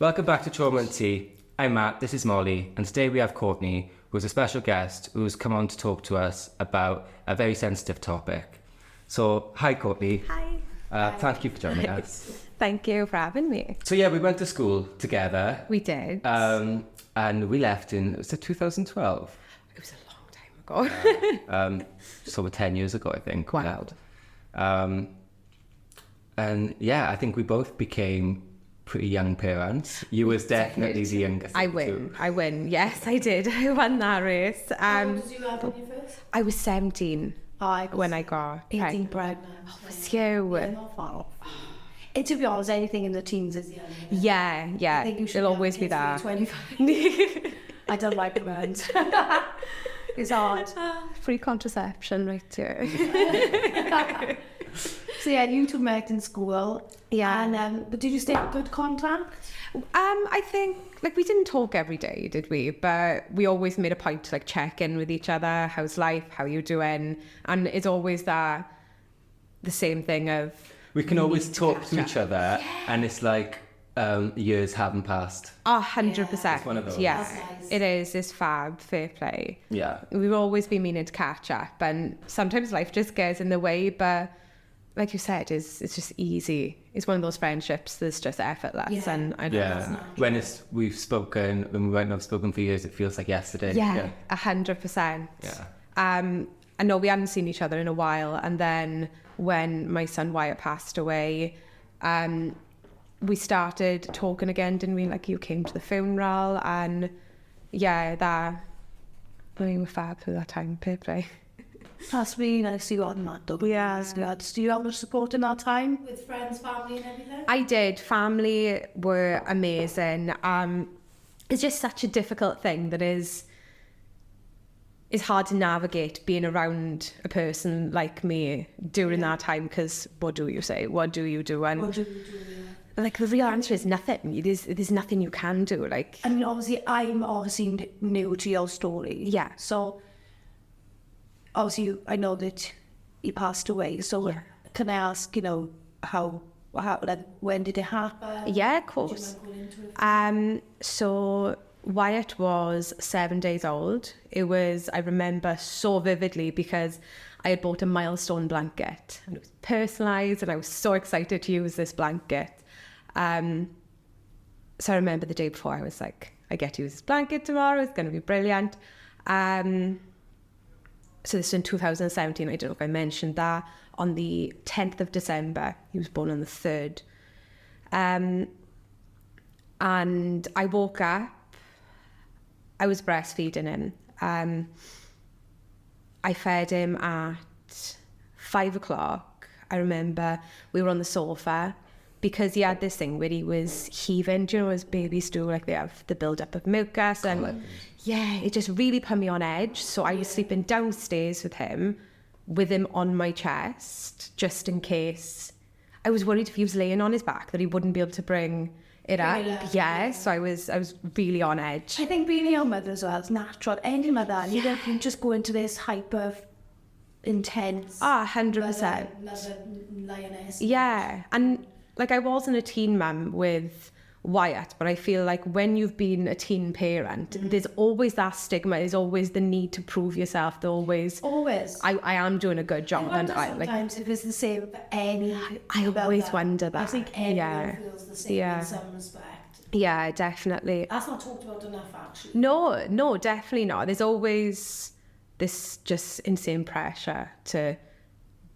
Welcome back to Trauma and Tea. I'm Matt, this is Molly, and today we have Courtney, who's a special guest who's come on to talk to us about a very sensitive topic. So, hi Courtney. Hi. Thank you for joining us. Thank you for having me. So yeah, we went to school together. We did. And we left in, was it 2012? It was a long time ago. So 10 years ago, I think. Wow. And yeah, I think we both became pretty young parents. You was definitely the youngest. I win. Yes, I did. I won that race. How old did you have when you first? I was 17 when I got 18 pregnant. Oh, was you? Yeah, not far off. And to be honest, anything in the teens is young. Yeah. I think you should It'll always be that. 25. I don't like it around. It's hard. Free contraception right here. So yeah, you two met in school. Yeah. And but did you stay in good contact? I think we didn't talk every day, did we? But we always made a point to check in with each other. How's life? How you doing? And it's always the same thing of we can always talk to each other, and it's like years haven't passed. 100%. It's one of those. Yeah, Nice. it is. It's fab. Fair play. Yeah. We've always been meaning to catch up, and sometimes life just gets in the way. But like you said, it's just easy. It's one of those friendships that's just effortless, and I don't know. When we've spoken, when we went and have spoken for years, it feels like yesterday. Yeah, 100%. Yeah. I know we hadn't seen each other in a while, and then when my son Wyatt passed away, we started talking again, didn't we? You came to the funeral, and we were fab through that time, fair play. That's really nice you on that though. Yeah. Do you have much support in that time? With friends, family and everything? I did. Family were amazing. It's just such a difficult thing that is hard to navigate being around a person like me during that time, because what do you say? What do you do? And What do you do? Yeah. the real answer is nothing. There's nothing you can do. I mean, obviously, I'm new to your story. Yeah. So, obviously, I know that he passed away. So, can I ask, how when did it happen? Yeah, of course. Do you mind going into it? So Wyatt was 7 days old. It was, I remember so vividly, because I had bought a milestone blanket and it was personalised, and I was so excited to use this blanket. So I remember the day before, I was like, I get to use this blanket tomorrow, it's going to be brilliant. So this is in 2017, I don't know if I mentioned that. On the 10th of December, he was born on the 3rd. And I woke up, I was breastfeeding him. I fed him at 5 o'clock. I remember we were on the sofa, because he had this thing where he was heaving, do you know, as babies do, they have the build-up of mucus, and it just really put me on edge. So I was sleeping downstairs with him on my chest, just in case. I was worried if he was laying on his back that he wouldn't be able to bring it up. Yeah, so I was really on edge. I think being a young mother as well is natural. Any mother, you don't just go into this hyper intense. 100%. Mother lioness. Yeah, and I wasn't a teen mum with Wyatt, but I feel like when you've been a teen parent, there's always that stigma. There's always the need to prove yourself. Always. I am doing a good job, and sometimes if it's the same for any. I always wonder that. I think everyone feels the same in some respect. Yeah, definitely. That's not talked about enough, actually. No, definitely not. There's always this just insane pressure to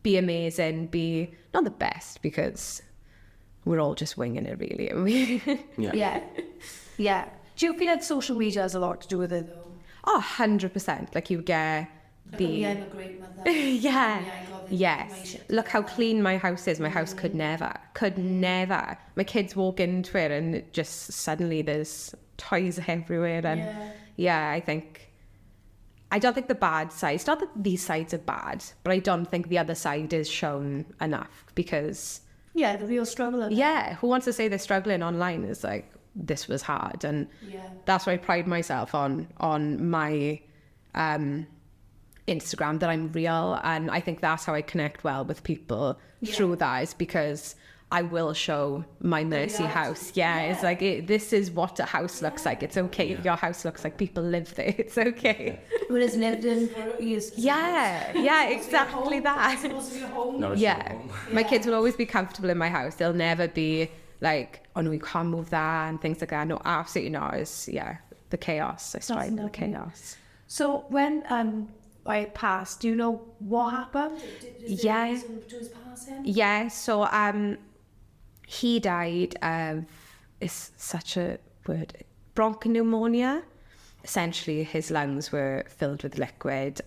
be amazing, be not the best, because we're all just winging it, really, aren't we? Yeah. Do you feel like social media has a lot to do with it, though? 100%. You get the... I'm a great mother. Yes. Look how clean my house is. My house could never. My kids walk into it and it just suddenly there's toys everywhere. And I don't think the bad side, it's not that these sides are bad, but I don't think the other side is shown enough, because... Yeah, the real struggle. Who wants to say they're struggling online is this was hard, and that's why I pride myself on my Instagram, that I'm real, and I think that's how I connect well with people through that, is because I will show my Mercy house. Yeah, it's like, this is what a house looks like. It's okay if your house looks like people live there. It's okay. Well, it's lived in for years. Yeah, exactly that. It's supposed to be a home. No, it's Yeah. not home. My kids will always be comfortable in my house. They'll never be like, oh no, you can't move that and things like that. No, absolutely not. It's, the chaos. I strive in the chaos. So when I passed, do you know what happened? Is there a reason to his passing? Yeah, so he died of, it's such a word, bronchopneumonia. Essentially, his lungs were filled with liquid.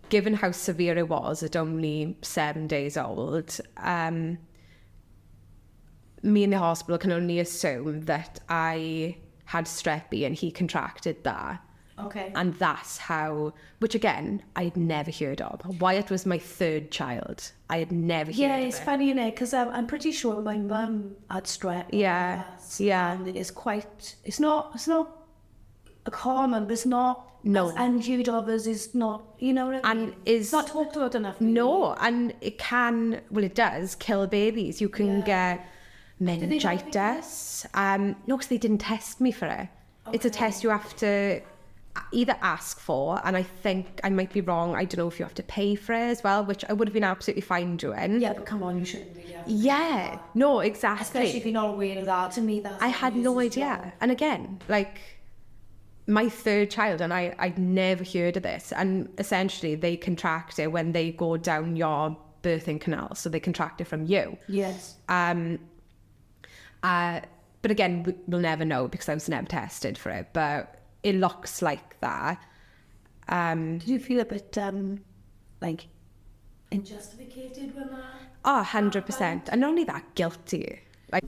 Given how severe it was at only 7 days old, me in the hospital can only assume that I had Strep B and he contracted that. Okay. And that's how, which again, I'd never heard of. Wyatt was my third child. I had never heard of It's it. funny, innit? Because I'm pretty sure my mum had strep. Yeah. And it is quite, it's not a common, but it's not. No. And heard of us is not, you know what I mean? And is It's not talked about enough. Really. no, and it can, well, it does kill babies. You can get meningitis. No, because they didn't test me for it. It's a test you have to either ask for, and I think I might be wrong. I don't know if you have to pay for it as well, which I would have been absolutely fine doing. Yeah, but come on, you shouldn't really have to do Yeah, that. no, exactly. Especially if you're not aware of that. To me, that's I had no idea. And again, like my third child, and I'd never heard of this. And essentially, they contract it when they go down your birthing canal, so they contract it from you. Yes. But again, we'll never know because I was never tested for it. But it looks like that. Did you feel a bit like unjustificated when that? Oh, 100%. And not only that, guilty. Like,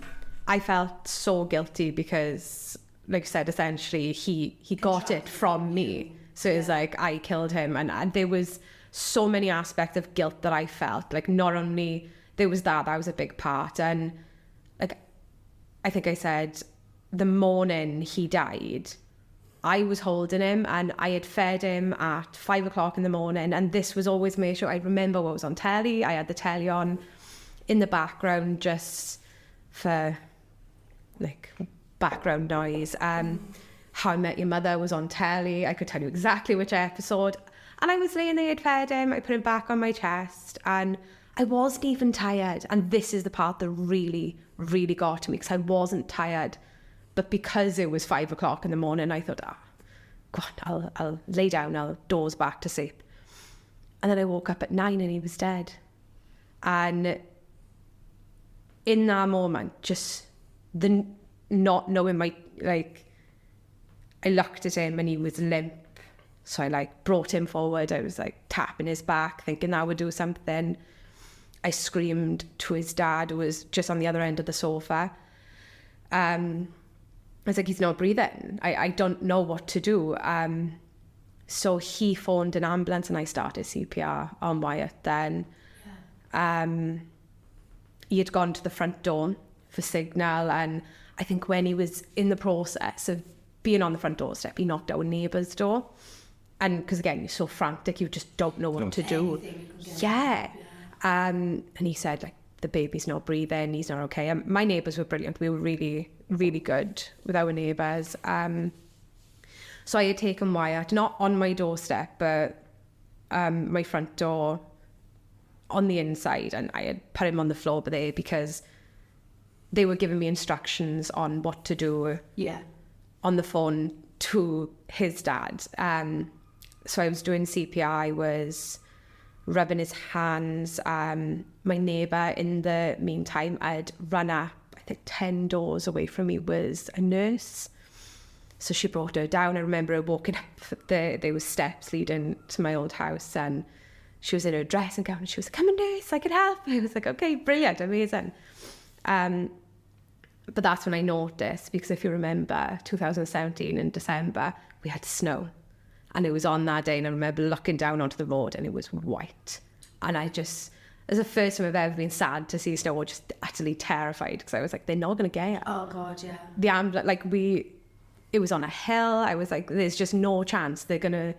I felt so guilty because, like I said, essentially, he got it from me. So it's like, I killed him. And there was so many aspects of guilt that I felt. Like, not only there was that was a big part. And, like, I think I said, the morning he died, I was holding him and I had fed him at 5 o'clock in the morning, and this was always made sure I remember what was on telly. I had the telly on in the background just for like background noise. How I Met Your Mother was on telly. I could tell you exactly which episode. And I was laying there, I'd fed him, I put him back on my chest, and I wasn't even tired. And this is the part that really, really got to me, because I wasn't tired. But because it was 5 o'clock in the morning, I thought, God, I'll lay down, I'll doze back to sleep. And then I woke up at 9 and he was dead. And in that moment, just the not knowing I looked at him and he was limp. So I brought him forward. I was tapping his back, thinking that would do something. I screamed to his dad, who was just on the other end of the sofa. I was like, he's not breathing. I don't know what to do. So he phoned an ambulance and I started CPR on Wyatt then. Yeah. He had gone to the front door for signal, and I think when he was in the process of being on the front doorstep, he knocked on a neighbour's door. And because again, you're so frantic, you just don't know what to do. Yeah. And he said, the baby's not breathing, he's not okay. And my neighbours were brilliant. We were really, really good with our neighbours. So I had taken Wyatt, not on my doorstep, but my front door on the inside, and I had put him on the floor there because they were giving me instructions on what to do on the phone to his dad. So I was doing CPR, I was rubbing his hands. My neighbour in the meantime had run up, I think 10 doors away from me, was a nurse. So she brought her down. I remember her walking up, there was steps leading to my old house, and she was in her dressing gown and she was like, come on nurse, I can help. I was like, okay, brilliant, amazing. But that's when I noticed, because if you remember 2017 in December, we had snow. And it was on that day, and I remember looking down onto the road and it was white. And I just, it was the first time I've ever been sad to see snow, or just utterly terrified, because I was like, they're not going to get it. Oh God, yeah. The ambulance, it was on a hill. I was like, there's just no chance they're going to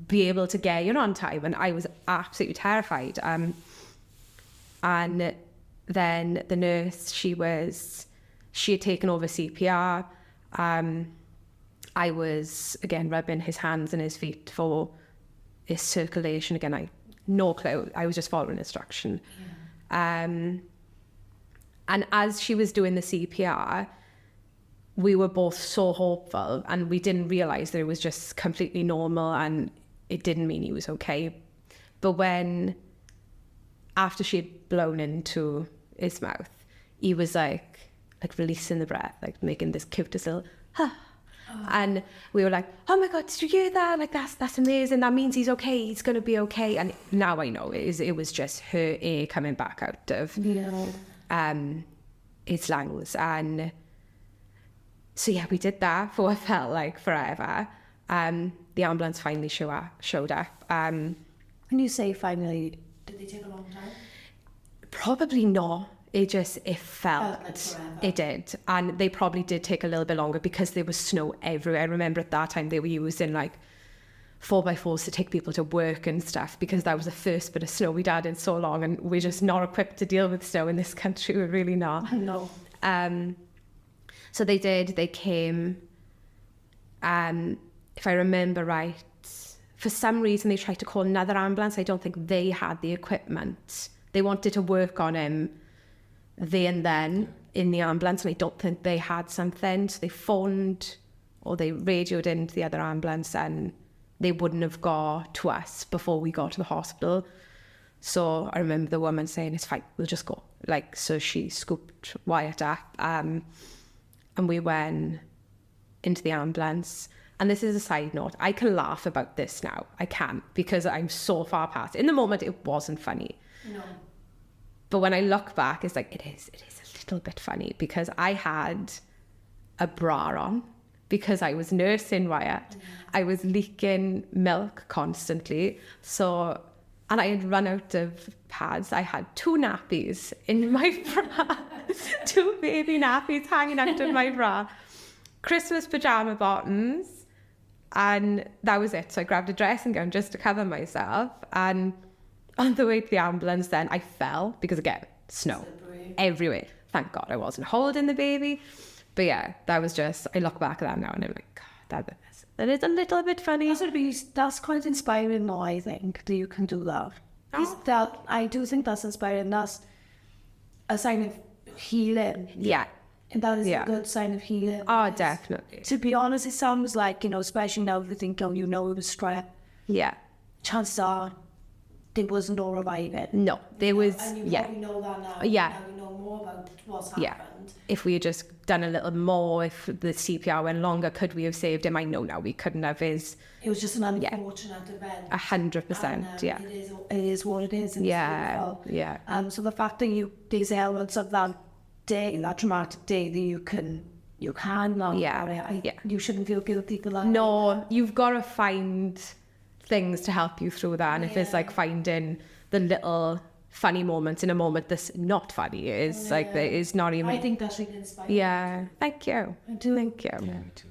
be able to get you on time. And I was absolutely terrified. And then the nurse, she had taken over CPR. I was, again, rubbing his hands and his feet for his circulation. Again, no clue. I was just following instruction. And as she was doing the CPR, we were both so hopeful, and we didn't realise that it was just completely normal and it didn't mean he was okay. But after she had blown into his mouth, he was like releasing the breath, like making this cutest little, huh. And we were like, oh my God, did you hear that? Like, that's amazing. That means he's okay. He's going to be okay. And now I know it was just her air coming back out of his lungs. And so, yeah, we did that for what felt like forever. The ambulance finally showed up. When you say finally, did they take a long time? Probably not. It felt like forever. It did. And they probably did take a little bit longer because there was snow everywhere. I remember at that time they were using 4x4s to take people to work and stuff, because that was the first bit of snow we'd had in so long, and we're just not equipped to deal with snow in this country. We're really not. No. So they came, if I remember right, for some reason they tried to call another ambulance. I don't think they had the equipment. They wanted to work on him there and then in the ambulance, and I don't think they had something. So they phoned, or they radioed into the other ambulance, and they wouldn't have got to us before we got to the hospital. So I remember the woman saying, it's fine, we'll just go. So she scooped Wyatt up, and we went into the ambulance. And this is a side note. I can laugh about this now. I can, because I'm so far past. In the moment, it wasn't funny. No. But when I look back, it's like, it is a little bit funny, because I had a bra on because I was nursing Wyatt. I was leaking milk constantly. So, and I had run out of pads. I had 2 nappies in my bra, 2 baby nappies hanging out of my bra, Christmas pajama bottoms, and that was it. So I grabbed a dressing gown just to cover myself, and on the way to the ambulance then I fell, because again, snow everywhere. Thank God I wasn't holding the baby. But yeah, that was just, I look back at that now and I'm like, God, that is a little bit funny. That's quite inspiring now, I think, that you can do that. I do think that's inspiring. That's a sign of healing. Yeah. And that is a good sign of healing. Oh, definitely. To be honest, it sounds like, especially now we think, it was strep. Yeah. Chances are there was no reviving. No, there was, And you probably know that now. Yeah. Now you know more about what's happened. Yeah. If we had just done a little more, if the CPR went longer, could we have saved him? I know now we couldn't have. It was just an unfortunate event. 100%, yeah. It is what it is. Yeah, yeah. So the fact that these elements of that day, that traumatic day, that you can learn about it. You shouldn't feel guilty for that. No, you've got to find things to help you through that. And if it's like finding the little funny moments in a moment that's not funny, it's like there is not even. I think that's really inspiring. Yeah, thank you. I do. Thank you. Yeah, me too.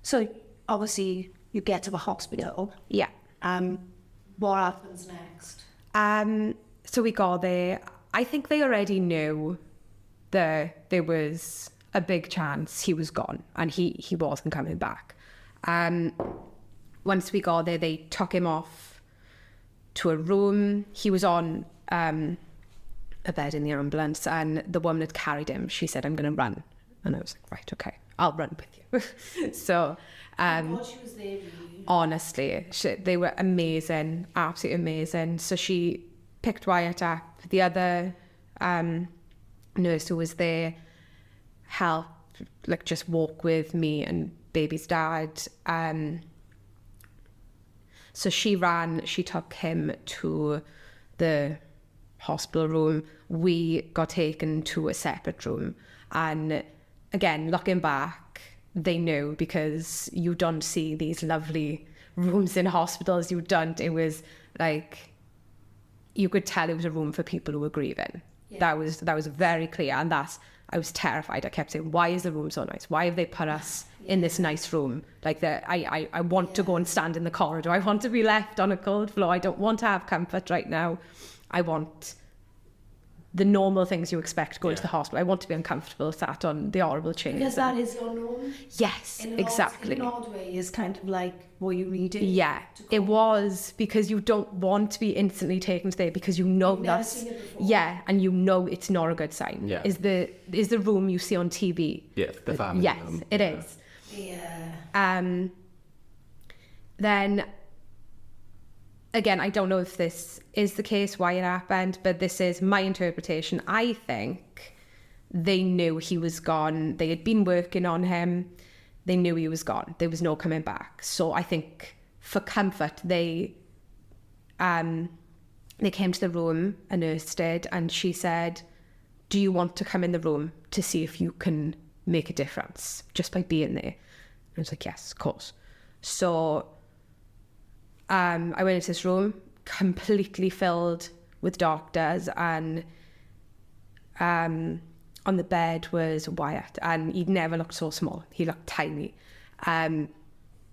So obviously you get to the hospital. Yeah. What happens next? So we got there. I think they already knew that there was a big chance he was gone and he wasn't coming back. Once we got there, they took him off to a room. He was on a bed in the ambulance, and the woman had carried him. She said, I'm going to run. And I was like, right, okay, I'll run with you. So, she was there, really. Honestly, they were amazing, absolutely amazing. So she picked Wyatt up. The other nurse who was there helped, just walk with me and baby's dad. So she took him to the hospital room. We got taken to a separate room. And again, looking back, they knew, because you don't see these lovely rooms in hospitals. You don't. It was like, you could tell it was a room for people who were grieving. Yeah. That was very clear. And I was terrified. I kept saying, why is the room so nice? Why have they put us in this nice room? I want to go and stand in the corridor. I want to be left on a cold floor. I don't want to have comfort right now. I want the normal things you expect going to the hospital. I want to be uncomfortable, sat on the horrible chairs. Because that is your norm. Yes, exactly. In an odd way, is kind of like what you read it. Yeah, it was, because you don't want to be instantly taken to there, because you know You've never that's seen it before. yeah, and you know it's not a good sign. Yeah. Is the room you see on TV? Yeah, the family Yes, room. it is. Yeah. Then again, I don't know if this is the case, why it happened, but this is my interpretation. I think they knew he was gone. They had been working on him. They knew he was gone. There was no coming back. So I think for comfort, they came to the room, a nurse did, and she said, do you want to come in the room to see if you can make a difference just by being there? And I was like, yes, of course. So I went into this room, completely filled with doctors, and on the bed was Wyatt, and he'd never looked so small. He looked tiny.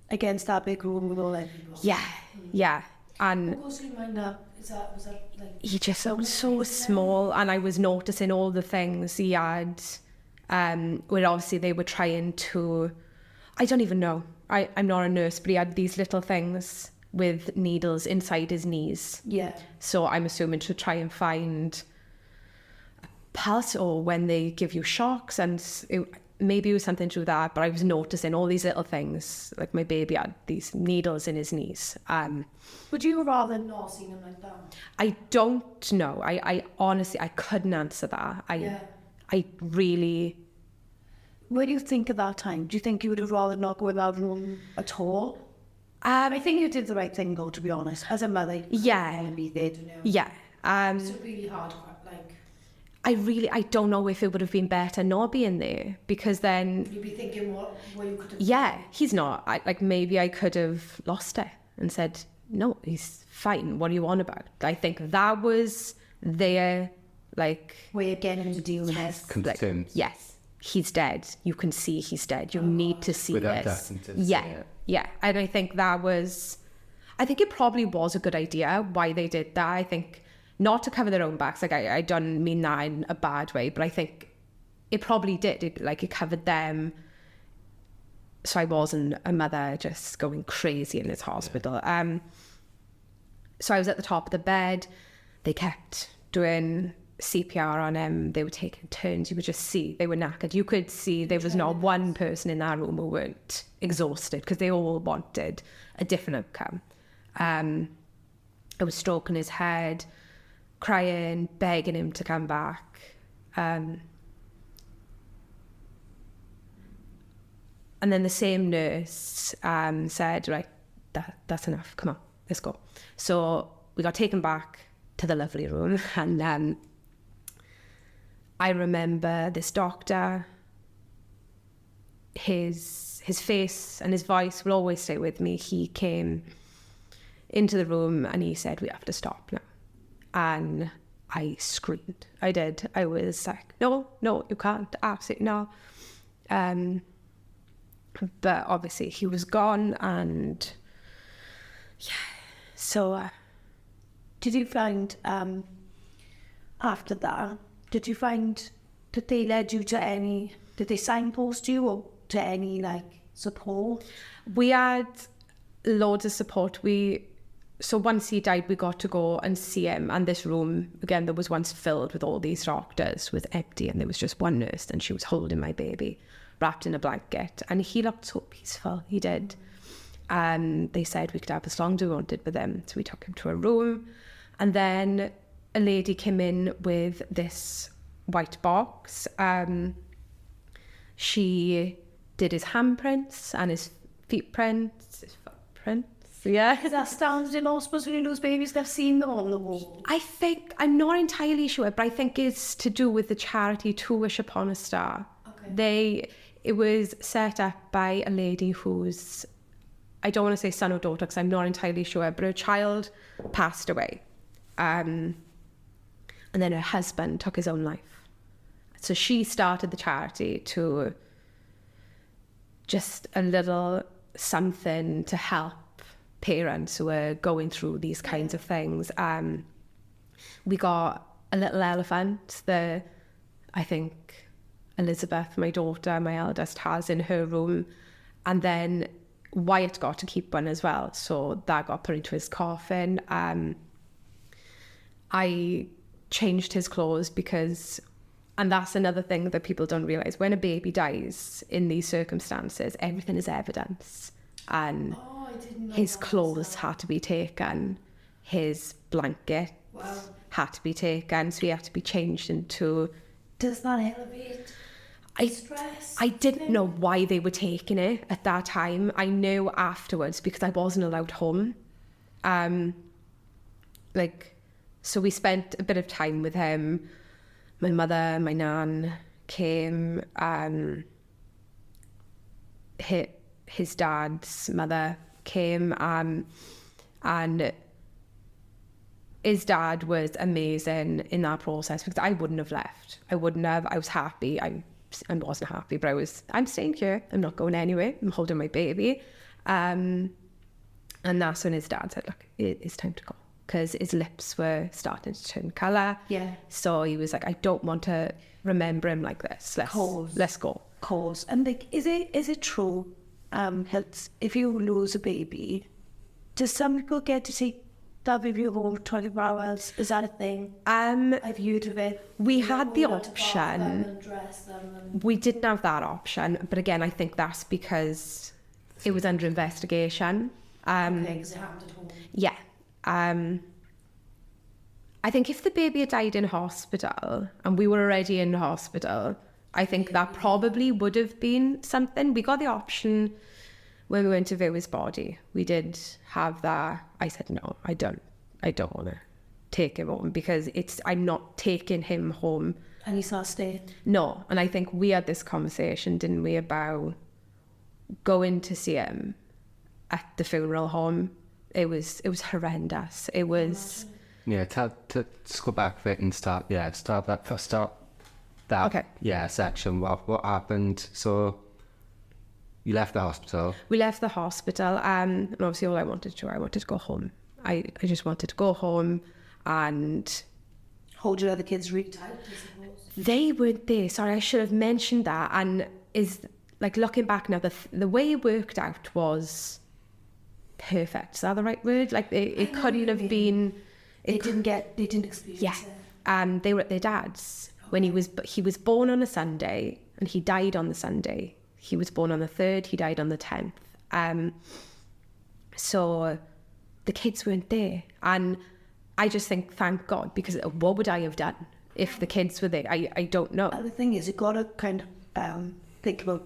Against that big room with all that people. Yeah. And What goes through your mind now? Was that like... he just looked so small, and I was noticing all the things he had, where obviously they were trying to, I don't even know, I'm not a nurse, but he had these little things with needles inside his knees. Yeah. So I'm assuming to try and find a pulse, or when they give you shocks, and maybe it was something to do with that, but I was noticing all these little things, like my baby had these needles in his knees. Would you rather not seen him like that? I don't know. I honestly, I couldn't answer that. I really... What do you think at that time? Do you think you would have rather not go in that room at all? I think you did the right thing, though, to be honest. As a mother, Yeah. you be there to know. Yeah. It's really hard, like... I don't know if it would have been better not being there, because then... You'd be thinking what you could have... Yeah, he's not. Maybe I could have lost it and said, no, he's fine. What are you on about? I think that was their, like... Way of getting him to deal with this. Concerns. Yes, he's dead. You can see he's dead. You need to see Without this. that to Yeah, see it. yeah. And I think that was... I think it probably was a good idea why they did that. I think not to cover their own backs. Like, I don't mean that in a bad way, but I think it probably did. It covered them. So I wasn't a mother just going crazy in this hospital. So I was at the top of the bed. They kept doing CPR on him. They were taking turns. You could just see they were knackered. You could see there was not one person in that room who weren't exhausted, because they all wanted a different outcome. I was stroking his head, crying, begging him to come back. And then the same nurse said, right, that's enough. Come on, let's go. So we got taken back to the lovely room, and I remember this doctor, his face and his voice will always stay with me. He came into the room and he said, we have to stop now. And I screamed. I did. I was like, no, you can't. Absolutely no. But obviously he was gone, and yeah. So Did you find, after that, did they lead you to any, did they signpost you or to any, like, support? we had loads of support. So once he died, we got to go and see him. And this room, again, that was once filled with all these doctors, was empty, and there was just one nurse, and she was holding my baby, wrapped in a blanket. And he looked so peaceful. He did. They said we could have as long as we wanted with him. So we took him to a room. And then a lady came in with this white box. She did his handprints and his feet prints, his footprints. Yeah. Is that standard in hospitals when you lose babies? They've seen them on the wall. I think, I'm not entirely sure, but I think it's to do with the charity To Wish Upon a Star. Okay. It was set up by a lady whose, I don't want to say son or daughter because I'm not entirely sure, but her child passed away. And then her husband took his own life. So she started the charity to just a little something to help parents who are going through these kinds of things. We got a little elephant that I think Elizabeth, my daughter, my eldest, has in her room. And then Wyatt got to keep one as well. So that got put into his coffin. I changed his clothes because, and that's another thing that people don't realise, when a baby dies in these circumstances, everything is evidence. And his clothes had to be taken, his blanket had to be taken, so he had to be changed into... Does that elevate stress? I didn't know why they were taking it at that time. I knew afterwards because I wasn't allowed home. So we spent a bit of time with him. My mother, my nan came. His dad's mother came. And his dad was amazing in that process because I wouldn't have left. I wouldn't have. I was happy. I wasn't happy, but I'm staying here. I'm not going anywhere. I'm holding my baby. And that's when his dad said, look, it's time to go. Because his lips were starting to turn colour. Yeah. So he was like, I don't want to remember him like this. Let's go. Cause. And like, is it true, if you lose a baby, does some people get to take that baby home 24 hours? Is that a thing? I've heard of it. We had the option. We didn't have that option. But again, I think that's because it was under investigation. Because it happened at home. Yeah. I think if the baby had died in hospital and we were already in hospital, I think that probably would have been something. We got the option when we went to view his body. We did have that. I said, no, I don't want to take him home because I'm not taking him home. And he's not staying? No. And I think we had this conversation, didn't we, about going to see him at the funeral home. It was horrendous. It was... Yeah, to go back a bit and start that. Okay. Yeah, section. What happened? So you left the hospital. We left the hospital, and obviously all I wanted to go home. I just wanted to go home and... Hold your other kids really tight, I suppose. They weren't there. Sorry, I should have mentioned that. And looking back now, the way it worked out was perfect. Is that the right word? It couldn't have been... They didn't experience it. They were at their dad's when he was born on a Sunday and he died on the Sunday. He was born on the 3rd, he died on the 10th. So the kids weren't there. And I just think, thank God, because what would I have done if the kids were there? I don't know. And the thing is, you've got to kind of think about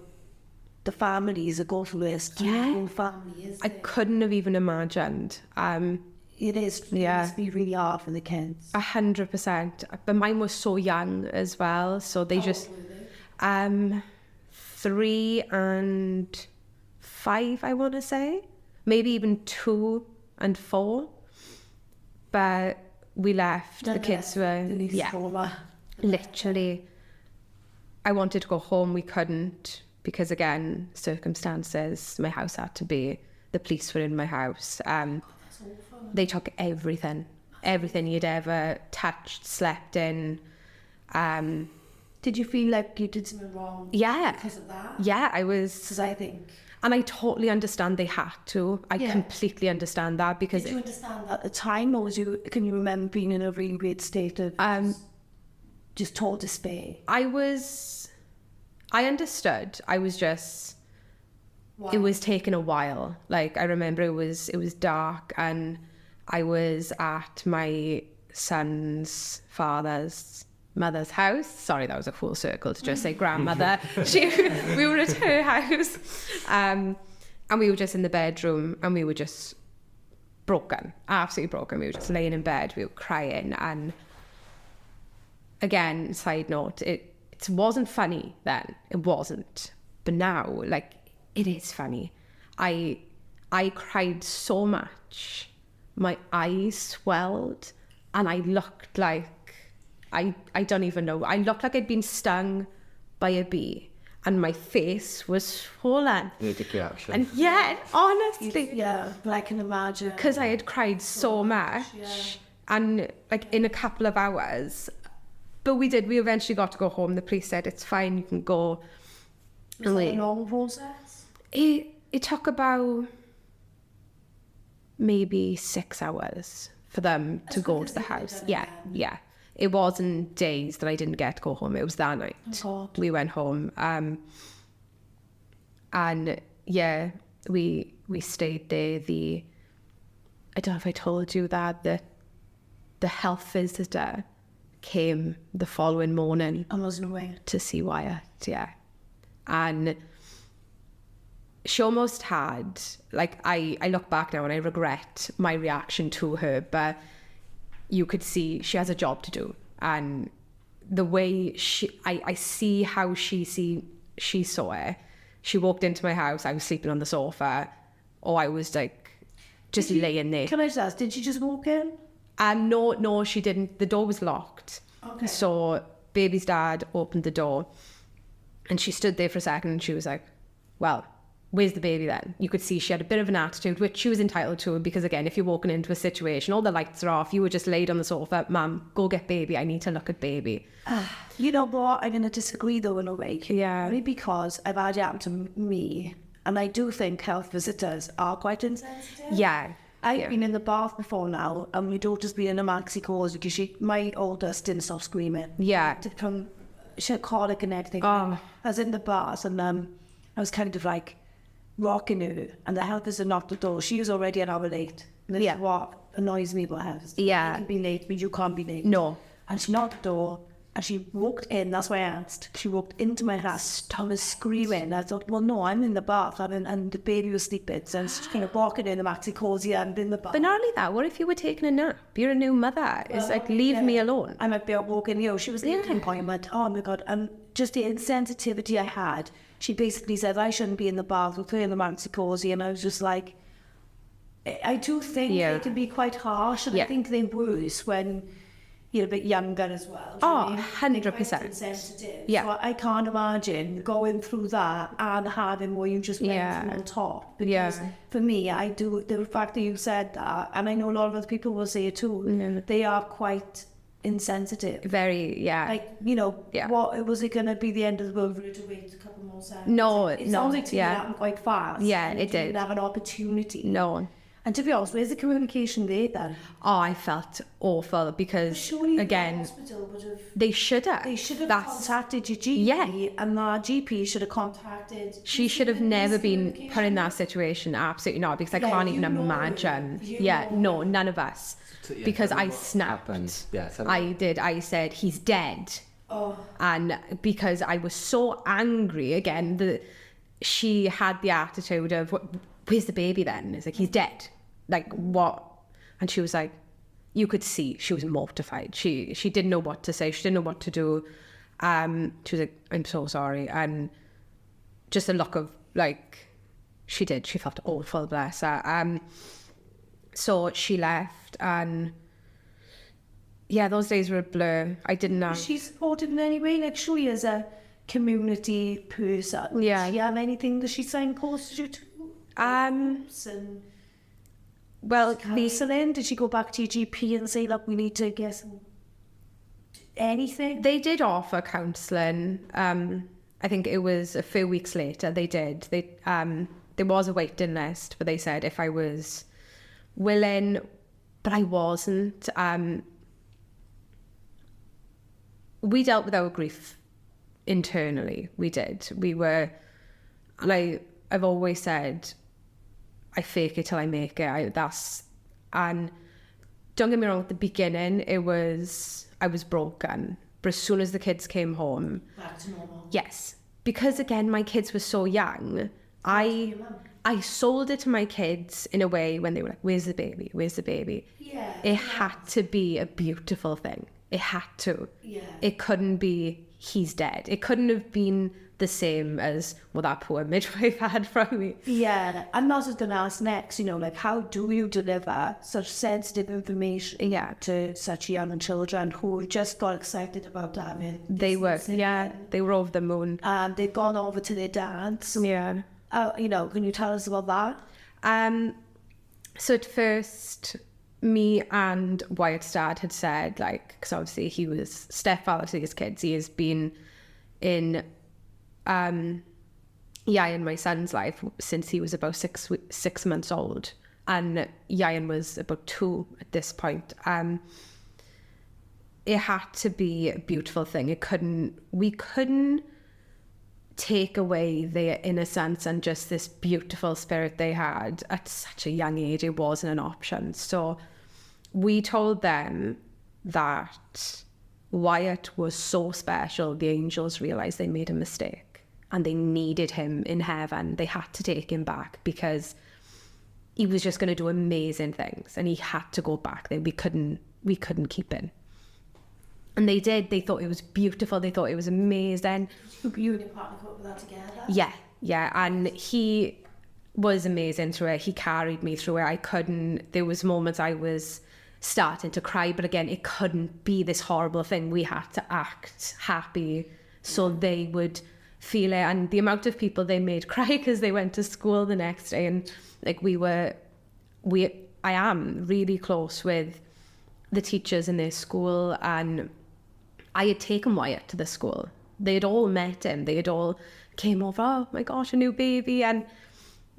the families that go through this. Yeah. Family is I couldn't have even imagined. It is. Yeah. It must be really hard for the kids. 100%. But mine was so young as well. So they 3 and 5, I want to say. Maybe even 2 and 4. But we left. The kids were... Trauma. Literally. I wanted to go home. We couldn't because, again, circumstances. My house had to be... The police were in my house. They took everything you'd ever touched, slept in. Did you feel like you did something wrong? Yeah. Because of that? Yeah, I was... Because I think... And I totally understand they had to. I completely understand that because... Did you understand that at the time, or can you remember being in a really weird state of just total despair? I understood. I was just... Why? It was taking a while. I remember it was dark and I was at my son's mother's house. Sorry, that was a full circle to just say grandmother. We were at her house. And we were just in the bedroom and we were just broken, absolutely broken. We were just laying in bed, we were crying. And again, side note, it wasn't funny then. It wasn't. But now, it is funny. I cried so much. My eyes swelled and I looked like... I don't even know. I looked like I'd been stung by a bee and my face was swollen. Reaction. And yeah, honestly. Yeah, but I can imagine. Because I had cried so much And like in a couple of hours, but we eventually got to go home. The police said, it's fine, you can go. Was that a long process? It took about maybe 6 hours for them to go to the house. Yeah. It wasn't days that I didn't get to go home. It was that night. Oh, God. We went home. And yeah, we stayed there. I don't know if I told you that the health visitor came the following morning. I wasn't aware. To see Wyatt, yeah. And she almost had, like, I look back now and I regret my reaction to her, but you could see she has a job to do. And the way I see how she saw it. She walked into my house, I was sleeping on the sofa, or I was like, just laying there. Can I just ask, did she just walk in? No, she didn't. The door was locked. Okay. So baby's dad opened the door and she stood there for a second and she was like, well, where's the baby then? You could see she had a bit of an attitude, which she was entitled to, because again, if you're walking into a situation, all the lights are off, you were just laid on the sofa, Mum, go get baby, I need to look at baby. You know what, I'm going to disagree though in a way. Yeah. Only because I've had it happen to me, and I do think health visitors are quite insensitive. Yeah. I've been in the bath before now, and my daughter's been in a maxi cause because my oldest didn't stop screaming. Yeah. She had colic and everything. Oh. I was in the bath, and I was kind of like rocking her, and the health visitor knocked the door. She was already an hour late. And this is what annoys me about health visitors. Yeah. You can be late, but you can't be late. No. And she knocked the door, and she walked in. That's why I asked. She walked into my house. I was screaming. I thought, well, no, I'm in the bath, and the baby was sleeping. So she's kind of walking in the maxi cozy and in the bath. But not only that, what if you were taking a nap? You're a new mother. It's like, leave me alone. I might be out walking, she was in an appointment. Oh my God. And just the insensitivity I had. She basically said I shouldn't be in the bath with her in the maxi cozy, and I was just like, I do think they can be quite harsh, and I think they're worse when you're a bit younger as well. Oh, 100%. They're quite insensitive. Yeah. So I can't imagine going through that and having what you just went through on top. Because for me, I do, the fact that you said that, and I know a lot of other people will say it too, they are quite insensitive. Very, Like, what was it going to be the end of the world for her to wait a couple more seconds? No, it sounds like to me it happened quite fast. Yeah, and it you did. didn't have an opportunity. No. And to be honest, where's the communication there then? Oh, I felt awful because, Surely again, the hospital would have... they should have. They should have contacted your GP, and our GP should have contacted... She should have never been put in that situation. Absolutely not, because I can't even imagine. No, none of us. Because I snapped. I did. I said, he's dead. Oh. And because I was so angry, again, she had the attitude of, where's the baby then? It's like, he's dead. Like, what? And she was like, you could see she was mortified. She didn't know what to say. She didn't know what to do. She was like, I'm so sorry. And just a look of, like, she felt awful, bless her. So she left, and those days were a blur. I didn't know. Was she supported in any way? Like, surely as a community person, did she have anything that she signposted you to? Well, counselling? Did she go back to your GP and say, look, we need to get some... anything? They did offer counselling. I think it was a few weeks later they did. There was a waiting list, but they said if I was willing, but I wasn't. We dealt with our grief internally. We did. We were, and I've always said, I fake it till I make it. And don't get me wrong, at the beginning, I was broken. But as soon as the kids came home... Back to normal. Yes. Because again, my kids were so young, I sold it to my kids in a way when they were like, where's the baby? Where's the baby? Yeah. It had to be a beautiful thing. It had to. Yeah. It couldn't be, he's dead. It couldn't have been the same as what that poor midwife had from me. Yeah, and that's what I was going to ask next, like, how do you deliver such sensitive information to such young children who just got excited about having... They were over the moon. And they'd gone over to their dads. Yeah. Can you tell us about that? So at first, me and Wyatt's dad had said, like, because obviously he was stepfather to these kids. He has been in Ian, my son's life, since he was about 6 months old, and Ian was about 2 at this point. It had to be a beautiful thing. We couldn't take away their innocence and just this beautiful spirit they had at such a young age. It wasn't an option. So we told them that Wyatt was so special, the angels realized they made a mistake and they needed him in heaven. They had to take him back because he was just going to do amazing things, and he had to go back there. We couldn't keep him. And they did. They thought it was beautiful. They thought it was amazing. You and your partner came up with that together? Yeah. And he was amazing through it. He carried me through it. There was moments I was starting to cry, but again, it couldn't be this horrible thing. We had to act happy so they would feel it. And the amount of people they made cry because they went to school the next day, and like I am really close with the teachers in their school, and I had taken Wyatt to the school. They had all met him. They had all came over, oh my gosh, a new baby. And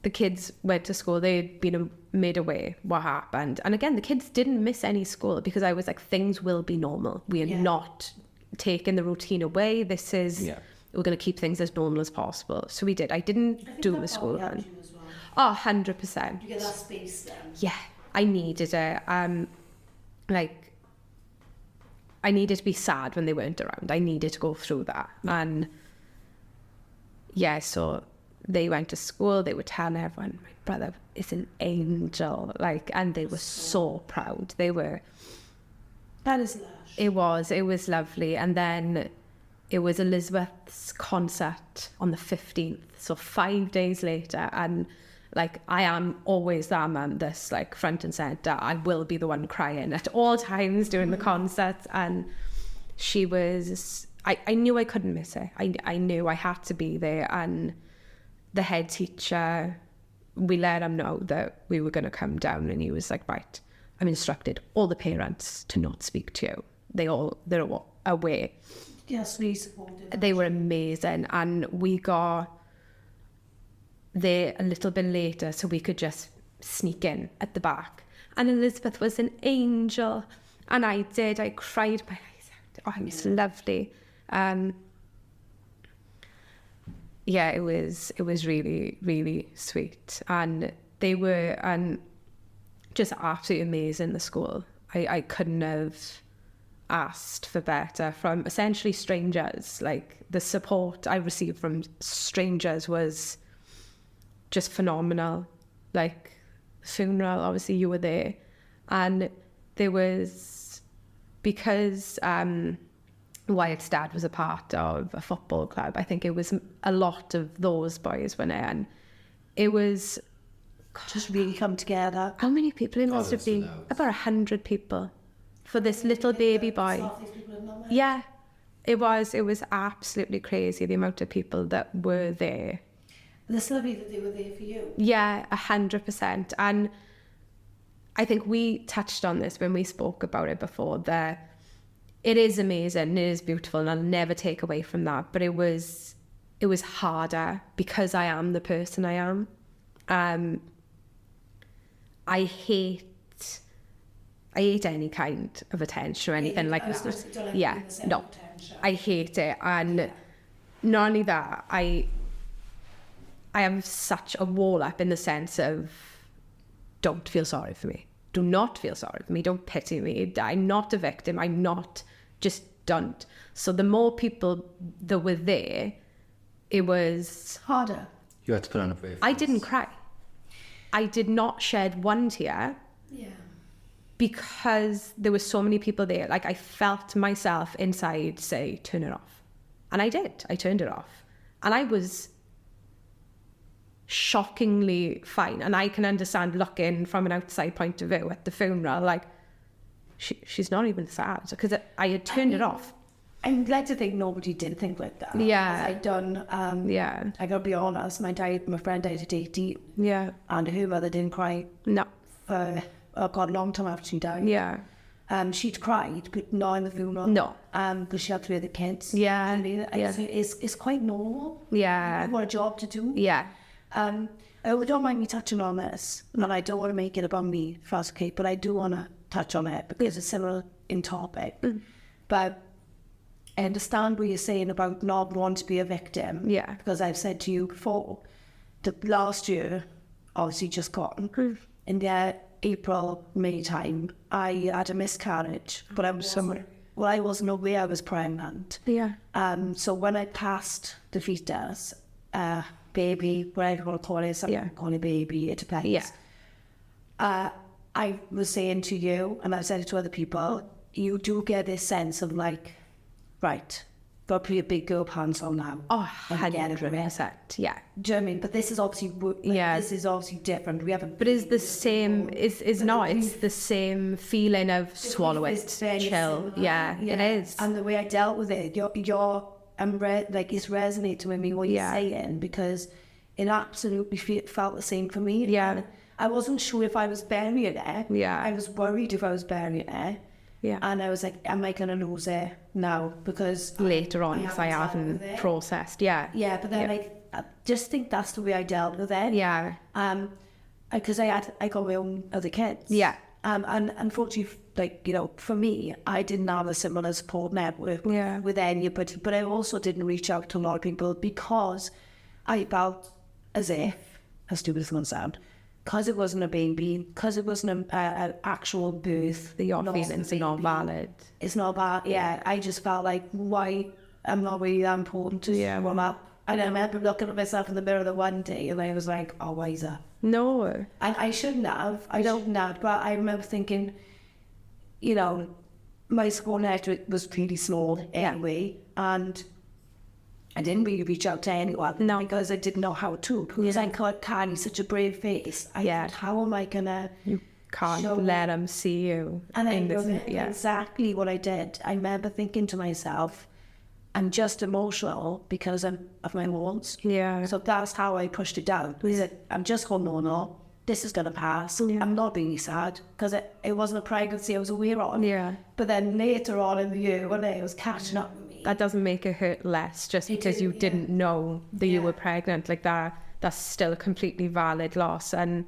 the kids went to school. They had been made aware what happened. And again, the kids didn't miss any school because I was like, things will be normal. We are not taking the routine away. We're going to keep things as normal as possible. So we did. I didn't do the school run. Oh, 100%. You get that space then? Yeah, I needed it. I needed to be sad when they weren't around. I needed to go through that. And yeah, so they went to school. They were telling everyone, my brother is an angel. And they were so proud. They were. That is lush. It was lovely. And then it was Elizabeth's concert on the 15th. So 5 days later. And I am always that mum that's front and centre. I will be the one crying at all times during the concert. And she was, I knew I couldn't miss her. I knew I had to be there. And the head teacher, we let him know that we were going to come down, and he was like, right, I've instructed all the parents to not speak to you. They're all aware. Yes, we supported them. They were amazing. And we got there a little bit later so we could just sneak in at the back, and Elizabeth was an angel, and I cried my eyes out. It was lovely. It was really, really sweet, and they were just absolutely amazing, the school. I couldn't have asked for better from essentially strangers. The support I received from strangers was just phenomenal. The funeral, obviously you were there, and there was, because Wyatt's dad was a part of a football club, I think it was a lot of those boys were there, and it was just really come together. How many people? It must have been about 100 people for this little baby boy. Yeah, it was absolutely crazy, the amount of people that were there. It's lovely that they were there for you. Yeah, 100%. And I think we touched on this when we spoke about it before, that it is amazing, it is beautiful, and I'll never take away from that. But it was harder because I am the person I am. I hate any kind of attention or anything like that. Yeah, no, I hate it. And not only that, I am such a wall up in the sense of, don't feel sorry for me. Do not feel sorry for me. Don't pity me. I'm not a victim. I'm not, just don't. So the more people that were there, it was harder. You had to put on a brave face. I didn't cry. I did not shed one tear. Yeah. Because there were so many people there. I felt myself inside say, turn it off. And I did. I turned it off. And I was shockingly fine, and I can understand looking from an outside point of view at the funeral, she's not even sad, because I had turned it off. I'm glad to think nobody did think like that. Yeah. I done. Yeah. I gotta be honest. My friend died at 18. Yeah. And her mother didn't cry. No. For God, a long time after she died. Yeah. She'd cried, but not in the funeral. No. Because she had 3 other kids. Yeah. I mean, Yeah. it's quite normal. Yeah. You've got a job to do. Yeah. I don't mind me touching on this, and I don't want to make it about me, if that's okay, but I do want to touch on it because it's similar in topic. But I understand what you're saying about not wanting to be a victim. Yeah. Because I've said to you before, the last year, obviously just gone, in the April, May time, I had a miscarriage, but I wasn't aware I was pregnant. Yeah. So when I passed the fetus, baby, whatever you want to call it, some people call it baby, it depends. Yeah. I was saying to you, and I've said it to other people, you do get this sense of like, right, got to put your big girl pants on now. Oh, and get it ready. 100%. Yeah. Do you know what I mean? But this is obviously, this is obviously different. We haven't. But it's the same, it's the same feeling of swallow it, chill. Yeah, it is. And the way I dealt with it, it's resonating with me what you're saying, because it absolutely felt the same for me. Yeah. And I wasn't sure if I was burying it. Yeah. I was worried if I was burying it. Yeah. And I was like, am I going to lose it now? Because later on, because I haven't processed. Yeah. Yeah, but then I just think that's the way I dealt with it. Yeah. Because I got my own other kids. Yeah. And unfortunately, like, for me, I didn't have a similar support network with anybody, but I also didn't reach out to a lot of people because I felt as if, as stupid as it can sound, because it wasn't a baby, because it wasn't an actual birth. Your feelings are not valid. It's not bad. Yeah, I just felt like, why I'm not really that important to swim up. And I remember looking at myself in the mirror the one day and I was like, oh, why is that? No. And I shouldn't have. I don't have. But I remember thinking, my support network was pretty small anyway. And I didn't really reach out to anyone because I didn't know how to. Because I got carry such a brave face. I thought, how am I going to... You can't let them see you. And exactly what I did. I remember thinking to myself, I'm just emotional because of my wounds. Yeah. So that's how I pushed it down. I said, I'm just hormonal. This is going to pass. Yeah. I'm not being sad because it wasn't a pregnancy I was aware of. Yeah. But then later on in the year when it was catching up with me. That doesn't make it hurt less just because you didn't know that you were pregnant. Like that's still a completely valid loss. And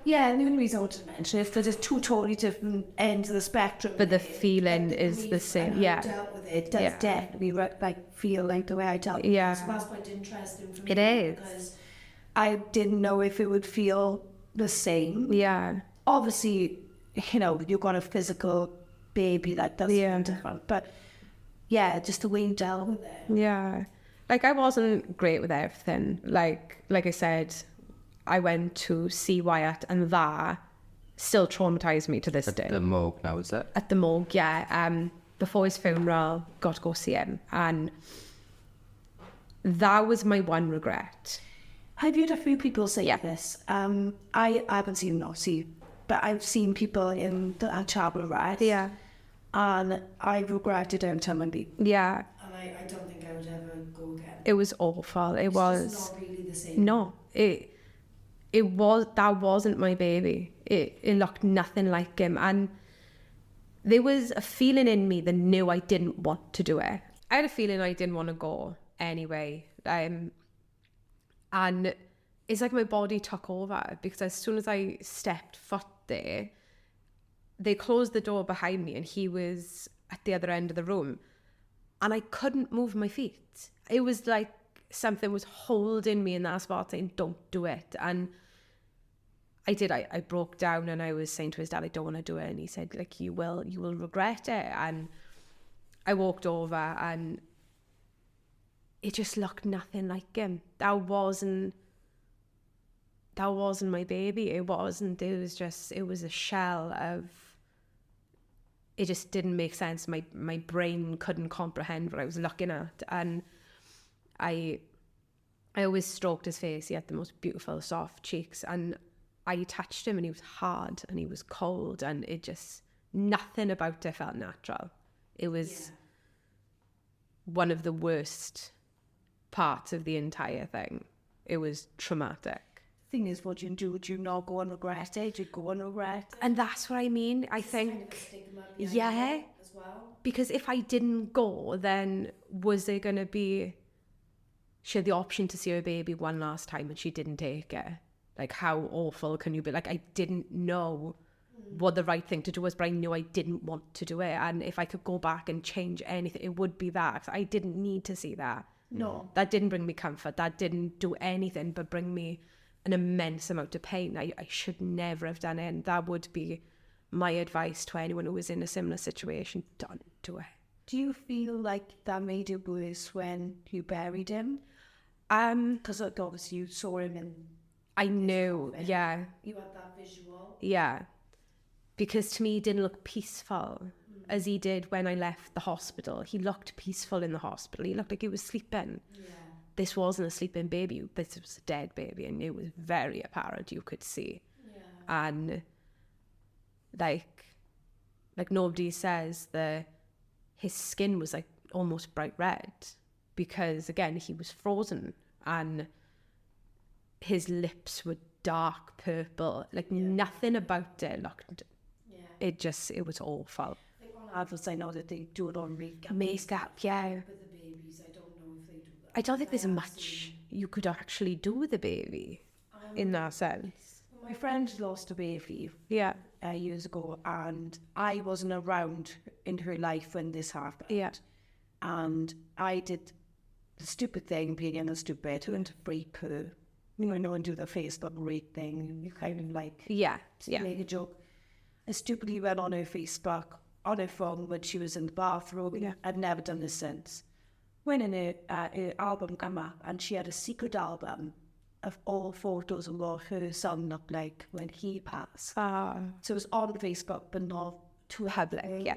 yeah, and the only reason I wanted to mention is because there's 2 totally different ends of the spectrum. But the feeling is the same. Yeah. Dealt with it does definitely feel like the way I dealt with it. Yeah. So that's quite interesting for me. It is. Because I didn't know if it would feel the same. Yeah. Obviously, you've got a physical baby that does different. But yeah, just the way you dealt with it. Yeah. Like I wasn't great with everything. Like I said, I went to see Wyatt and that still traumatised me to this day. At the morgue now, is it? At the morgue, yeah. Before his funeral, got to go see him. And that was my one regret. I've heard a few people say this. I haven't seen him, obviously, but I've seen people in the chapel rest. Yeah. And I regretted every time I leave. Yeah. And I don't think I would ever go again. It was awful. It was just not really the same. No. That wasn't my baby. It looked nothing like him. And there was a feeling in me that knew I didn't want to do it. I had a feeling I didn't want to go anyway. And it's like my body took over because as soon as I stepped foot there, they closed the door behind me and he was at the other end of the room and I couldn't move my feet. It was like something was holding me in that spot saying, don't do it. And I did. I broke down and I was saying to his dad, I don't want to do it. And he said, like, you will regret it. And I walked over and it just looked nothing like him. That wasn't my baby. It was a shell of, it just didn't make sense. My brain couldn't comprehend what I was looking at. And I always stroked his face. He had the most beautiful, soft cheeks. And I touched him and he was hard and he was cold and nothing about it felt natural. It was one of the worst parts of the entire thing. It was traumatic. thing is, what you do, do you not go and regret it? Do you go and regret it? And that's what I mean. I think, yeah, As well. because if I didn't go, then was there going to be, she had the option to see her baby one last time and she didn't take it. Like, how awful can you be? Like, I didn't know what the right thing to do was, but I knew I didn't want to do it. And if I could go back and change anything, it would be that. I didn't need to see that. No. That didn't bring me comfort. That didn't do anything but bring me an immense amount of pain. I should never have done it. And that would be my advice to anyone who was in a similar situation. Don't do it. Do you feel like that made it worse when you buried him? Because obviously you saw him and I knew, yeah. you had that visual. Yeah. Because to me, he didn't look peaceful as he did when I left the hospital. He looked peaceful in the hospital. He looked like he was sleeping. Yeah. This wasn't a sleeping baby. This was a dead baby. And it was very apparent. You could see. Yeah. And like nobody says that his skin was like almost bright red because, again, he was frozen and his lips were dark purple. Like nothing about it looked... It was awful. Like on adverts, I know that they do it on makeup, yeah. With the babies, I don't know if they do that. I don't think there's much you could actually do with a baby in that sense. My friend lost a baby Yeah, years ago, and I wasn't around in her life when this happened. yeah, And I did the stupid thing, being a stupid, went to rape her. You know, and do the Facebook rape thing. You kind of like yeah, yeah. make a joke. I stupidly went on her Facebook, on her phone when she was in the bathroom. Yeah. I've never done this since. When her album came up, and she had a secret album of all photos of what her son looked like when he passed. So it was on Facebook, but not too public. Yeah.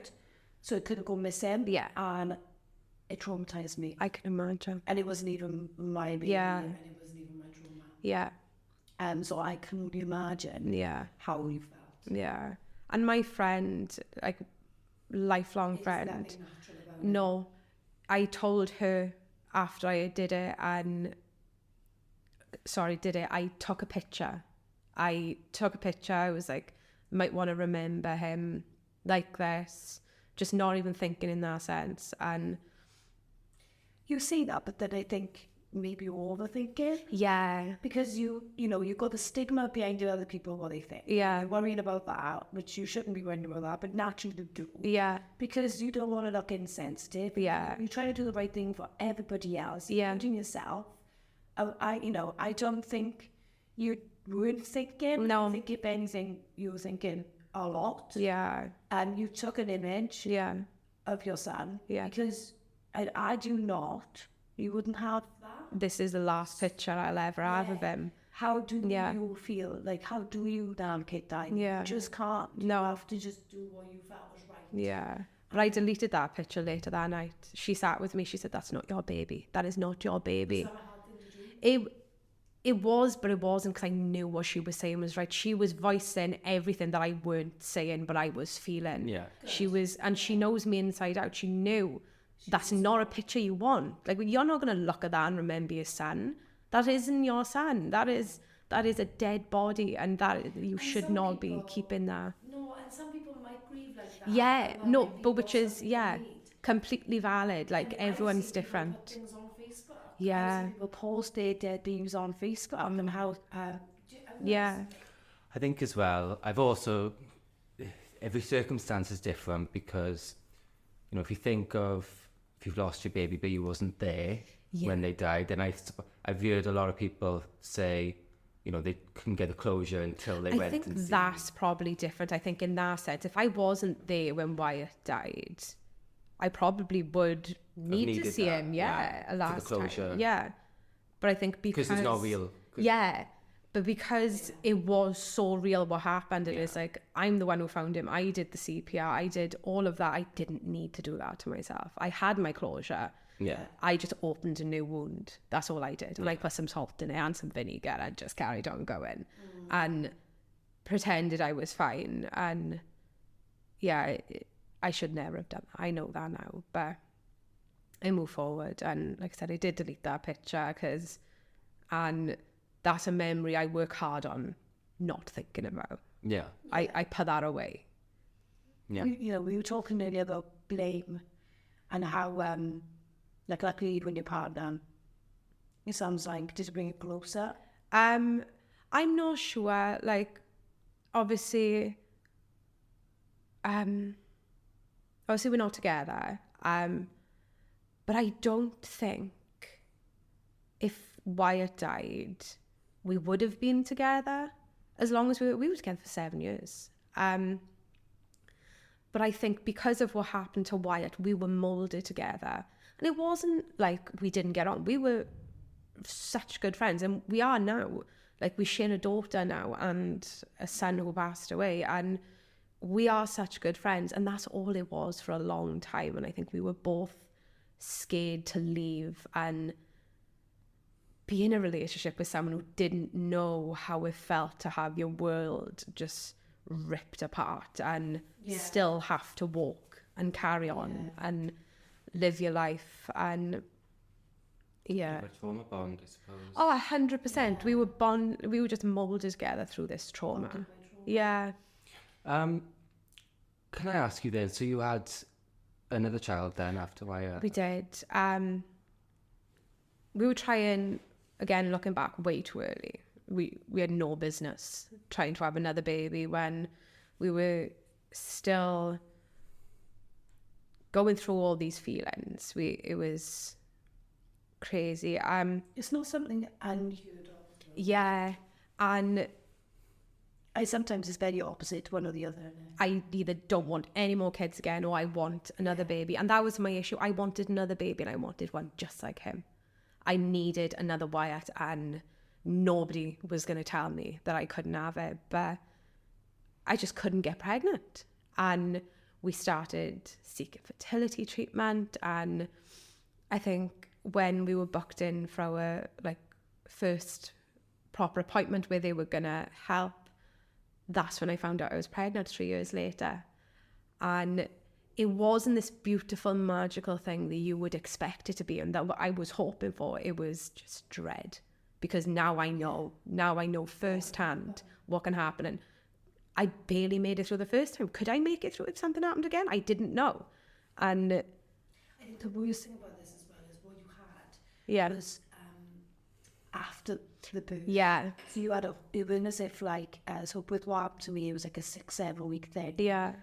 So it couldn't go missing. Yeah. And it traumatized me. I can imagine. And it wasn't even my baby. Yeah. And it wasn't even my trauma. Yeah, So I can only imagine yeah, how you felt. yeah. And my friend, like lifelong friend, no, I told her after I did it, I took a picture. I was like, might want to remember him like this, just not even thinking in that sense. And you say that, but then I think maybe you're overthinking. yeah, Because you got the stigma behind the other people, what they think. yeah, You're worrying about that, which you shouldn't be worrying about that, but naturally you do. yeah, Because you don't want to look insensitive. Yeah. You try to do the right thing for everybody else, Yeah. including yourself. I don't think you weren't thinking. No. I think if anything, you were thinking a lot. yeah, And you took an image yeah, of your son. Yeah. Because I do not. You wouldn't have that. this is the last picture I'll ever have of him. How do Yeah. you feel? Like, how do you navigate that? Yeah. You just can't. No. You have to just do what you felt was right. Yeah. But I deleted that picture later that night. She sat with me. She said, "That's not your baby. That is not your baby." Is that a hard thing to do? It was, but it wasn't, because I knew what she was saying was right. She was voicing everything that I weren't saying, but I was feeling. Yeah. She was, and she knows me inside out. She knew that's not a picture you want. Like, you're not going to look at that and remember your son. That isn't your son. That is a dead body, and that you should not be keeping that. No, and some people might grieve like that. Yeah, And that no, might be but which what is, some yeah, people need. completely valid. Like, And I've everyone's seen people different. put things on Facebook. Yeah. I've seen people post their dead babies on Facebook and how. Yeah, I think as well, every circumstance is different because, if you think of, if you've lost your baby but you wasn't there when they died, then I've heard a lot of people say, they couldn't get the closure until they I went think and seen. that's probably different. I think in that sense, if I wasn't there when Wyatt died, I probably would need to needed see that, him, yeah, a for the last closure. time. Yeah. But I think because... Because it's not real. Yeah. But because it was so real what happened, it is like, I'm the one who found him. I did the CPR. I did all of that. I didn't need to do that to myself. I had my closure. Yeah. I just opened a new wound. That's all I did. And I put some salt in it and some vinegar and just carried on going and pretended I was fine. And yeah, I should never have done that. I know that now. But I moved forward. And like I said, I did delete that picture and that's a memory I work hard on not thinking about. Yeah. I put that away. Yeah. We were talking earlier about blame and how, luckily when your partner, it sounds like, did it bring it closer? I'm not sure. Like, obviously we're not together. But I don't think if Wyatt died, we would have been together as long as we were together for 7 years. But I think because of what happened to Wyatt, we were moulded together. And it wasn't like we didn't get on. We were such good friends, and we are now. Like, we share a daughter now and a son who passed away, and we are such good friends. And that's all it was for a long time. And I think we were both scared to leave and be in a relationship with someone who didn't know how it felt to have your world just ripped apart and still have to walk and carry on and live your life. And A trauma bond, I suppose. Oh, 100%. We were just molded together through this trauma. Yeah. Can I ask you then, so you had another child then after Wyatt? We did. We were trying, again, looking back, way too early. We had no business trying to have another baby when we were still going through all these feelings. It was crazy. It's not something unheard of. Yeah, and sometimes it's very opposite, one or the other. I either don't want any more kids again, or I want another baby. And that was my issue. I wanted another baby, and I wanted one just like him. I needed another Wyatt, and nobody was going to tell me that I couldn't have it. But I just couldn't get pregnant. And we started seeking fertility treatment. And I think when we were booked in for our first proper appointment where they were going to help, that's when I found out I was pregnant 3 years later. And it wasn't this beautiful, magical thing that you would expect it to be, and that what I was hoping for. It was just dread, because now I know firsthand what can happen. And I barely made it through the first time. Could I make it through if something happened again? I didn't know. And I think the worst thing about this as well is what you had was after the birth. Yeah. So you had it was as if so with what happened to me, it was like a 6-7 week thing. Yeah.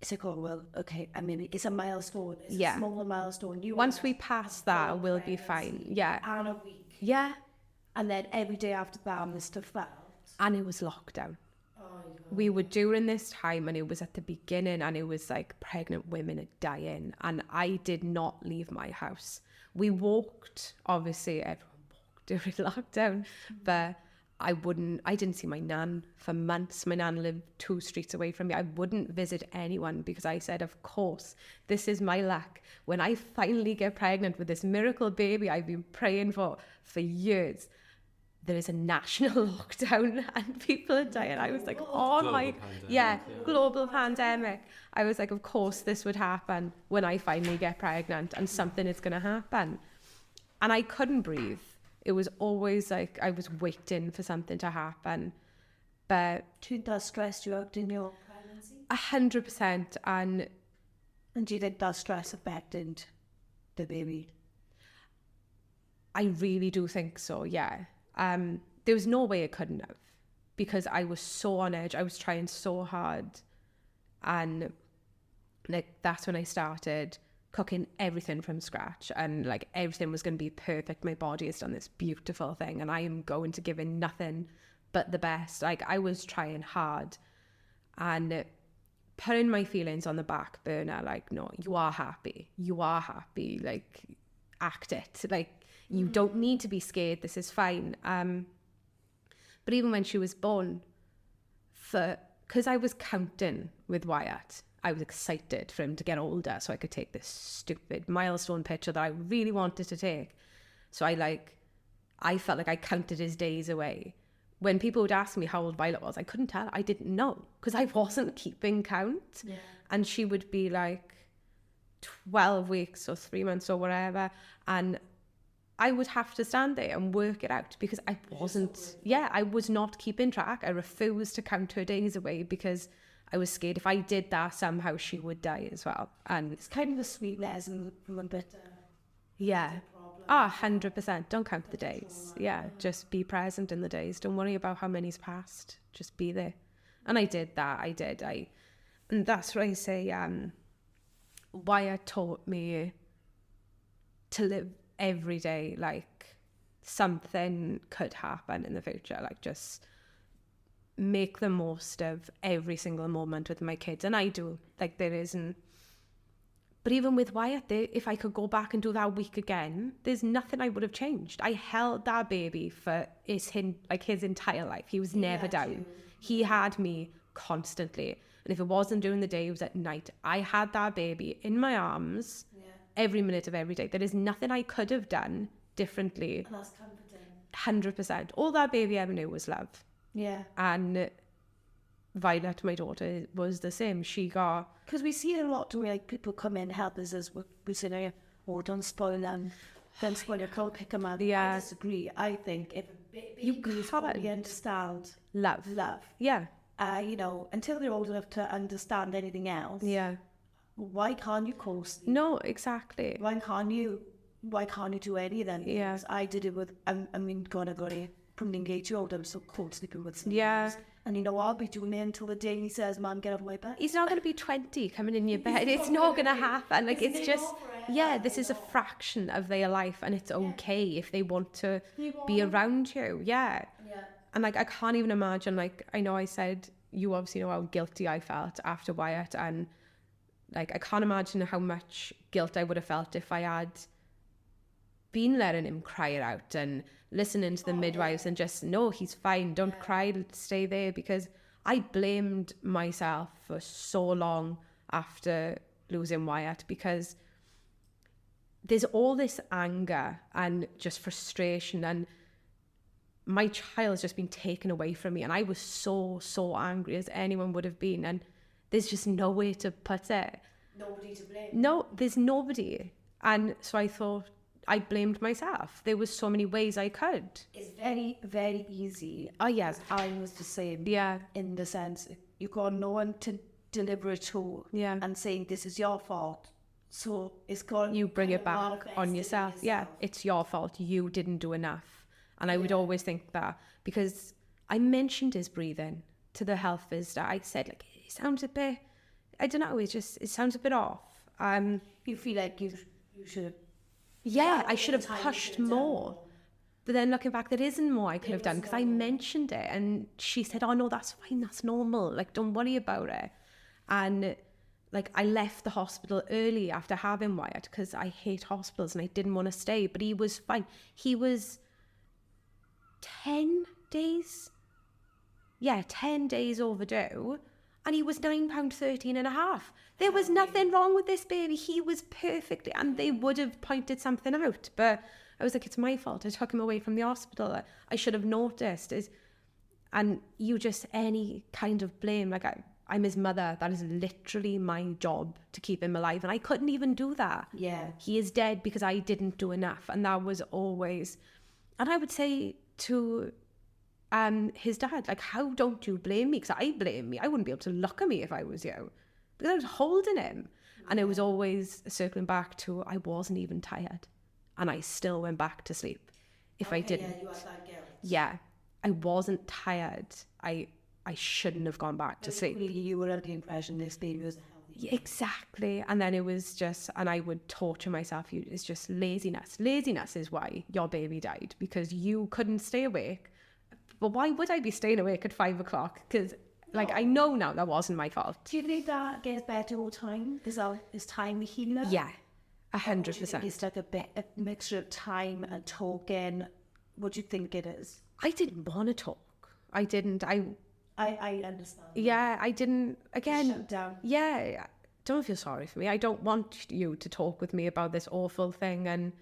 It's like, oh, well, okay, I mean, it's a milestone. It's a smaller milestone. Once we pass that, we'll be fine. Yeah. And a week. Yeah. And then every day after that, this stuff felt. And it was lockdown. Oh, we were during this time, and it was at the beginning, and it was like pregnant women are dying, and I did not leave my house. We walked, obviously everyone walked during lockdown, but I didn't see my nan for months. My nan lived 2 streets away from me. I wouldn't visit anyone, because I said, of course, this is my luck. When I finally get pregnant with this miracle baby I've been praying for years, there is a national lockdown and people are dying. I was like, oh my, global pandemic. I was like, of course this would happen when I finally get pregnant, and something is going to happen. And I couldn't breathe. It was always like I was waiting for something to happen. But Did that stress you out in your pregnancy? 100%. And do you think that stress affected the baby? I really do think so, yeah. There was no way it couldn't have, because I was so on edge. I was trying so hard. And that's when I started cooking everything from scratch, and everything was going to be perfect. My body has done this beautiful thing, and I am going to give it nothing but the best. I was trying hard and putting my feelings on the back burner. No, you are happy, act it. You don't need to be scared, this is fine. But even when she was born, because I was counting with Wyatt, I was excited for him to get older so I could take this stupid milestone picture that I really wanted to take. So I felt like I counted his days away. When people would ask me how old Violet was, I couldn't tell. I didn't know, because I wasn't keeping count. Yeah. And she would be 12 weeks or 3 months or whatever. And I would have to stand there and work it out because I wasn't, I was not keeping track. I refused to count her days away because I was scared if I did that, somehow she would die as well. And it's kind of a sweet lesson from a bit. Yeah. 100%. Don't count the days. Yeah. Just be present in the days. Don't worry about how many's passed. Just be there. And I did that. And that's what I say, Wyatt taught me to live every day like something could happen in the future. Like, just make the most of every single moment with my kids. And I do. Like, there isn't... But even with Wyatt, if I could go back and do that week again, there's nothing I would have changed. I held that baby for his entire life. He was never down. He had me constantly. And if it wasn't during the day, it was at night. I had that baby in my arms every minute of every day. There is nothing I could have done differently. And that's comforting. 100%. All that baby ever knew was love. Yeah. And Violet, my daughter, was the same. She got... Because we see it a lot, do we? Like, people come in, help us as we say, oh, don't spoil them. Don't spoil your cold, pick them up. Yeah. I disagree. I think if you probably understand love. Yeah. Until they're old enough to understand anything else. Yeah. Why can't you co-sleep? No, exactly. Why can't you do any of them? Yeah. I did it with, God, I got it from an 8-year-old. I'm so cold sleeping with someone Yeah. else. And I'll be doing it until the day he says, Mom, get out of my bed. He's not going to be 20 coming in your bed. It's not going to happen. Like, it's just, this is a fraction of their life, and it's okay if they want to be around you. Yeah. And like, I can't even imagine, like, I know I said, you obviously know how guilty I felt after Wyatt, and like, I can't imagine how much guilt I would have felt if I had been letting him cry it out and listening to the midwives and just, no, he's fine, don't cry, stay there, because I blamed myself for so long after losing Wyatt, because there's all this anger and just frustration, and my child's just been taken away from me, and I was so angry, as anyone would have been, and there's just no way to put it. Nobody to blame. No, there's nobody. And so I thought, I blamed myself. There was so many ways I could. It's very, very easy. Oh, yes. I was the same. Yeah. In the sense, you got no one to deliver it to. Yeah. And saying, this is your fault. So it's got... You bring it back on yourself. Yeah, it's your fault. You didn't do enough. And I would always think that, because I mentioned his breathing to the health visitor. I said, like, it sounds a bit... I don't know, it sounds a bit off. You feel like you should have... Yeah, I should have pushed more. But then looking back, there isn't more I could have done, because I mentioned it, and she said, oh no, that's fine, that's normal, like, don't worry about it. And like, I left the hospital early after having Wyatt because I hate hospitals and I didn't want to stay, but he was fine. He was 10 days overdue, and he was £9.13 and a half. There was nothing wrong with this baby. He was perfectly, and they would have pointed something out, but I was like, it's my fault. I took him away from the hospital. I should have noticed. And you just, any kind of blame, like, I'm his mother. That is literally my job, to keep him alive. And I couldn't even do that. Yeah. He is dead because I didn't do enough. And that was always, and I would say to his dad, like, how don't you blame me? Because I blame me. I wouldn't be able to look at me if I was you. Because I was holding him. And it was always circling back to, I wasn't even tired. And I still went back to sleep if I didn't. Yeah, you had that guilt. Yeah. I wasn't tired. I shouldn't have gone back to sleep. You were under the impression this baby was a healthy baby. Exactly. And then it was just, and I would torture myself. It's just laziness. Laziness is why your baby died, because you couldn't stay awake. But why would I be staying awake at 5 o'clock? Because, like, I know now that wasn't my fault. Do you think that gets better over time? Is time a healer? Yeah, 100%. It's like a mixture of time and talking. What do you think it is? I didn't want to talk. I understand. Yeah, I didn't. Again, shut down. Yeah, don't feel sorry for me. I don't want you to talk with me about this awful thing. And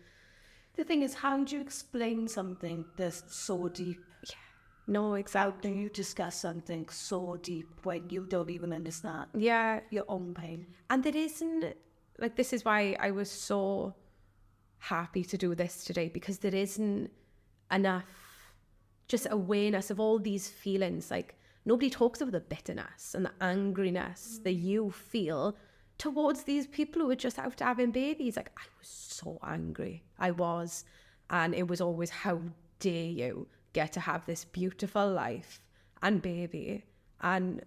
the thing is, how do you explain something that's so deep? Yeah, no, exactly. How do you discuss something so deep when you don't even understand? Yeah, your own pain. And there isn't, like, this is why I was so happy to do this today, because there isn't enough just awareness of all these feelings. Like, nobody talks about the bitterness and the angriness that you feel towards these people who are just out having babies. Like, I was so angry. I was. And it was always, how dare you get to have this beautiful life and baby? And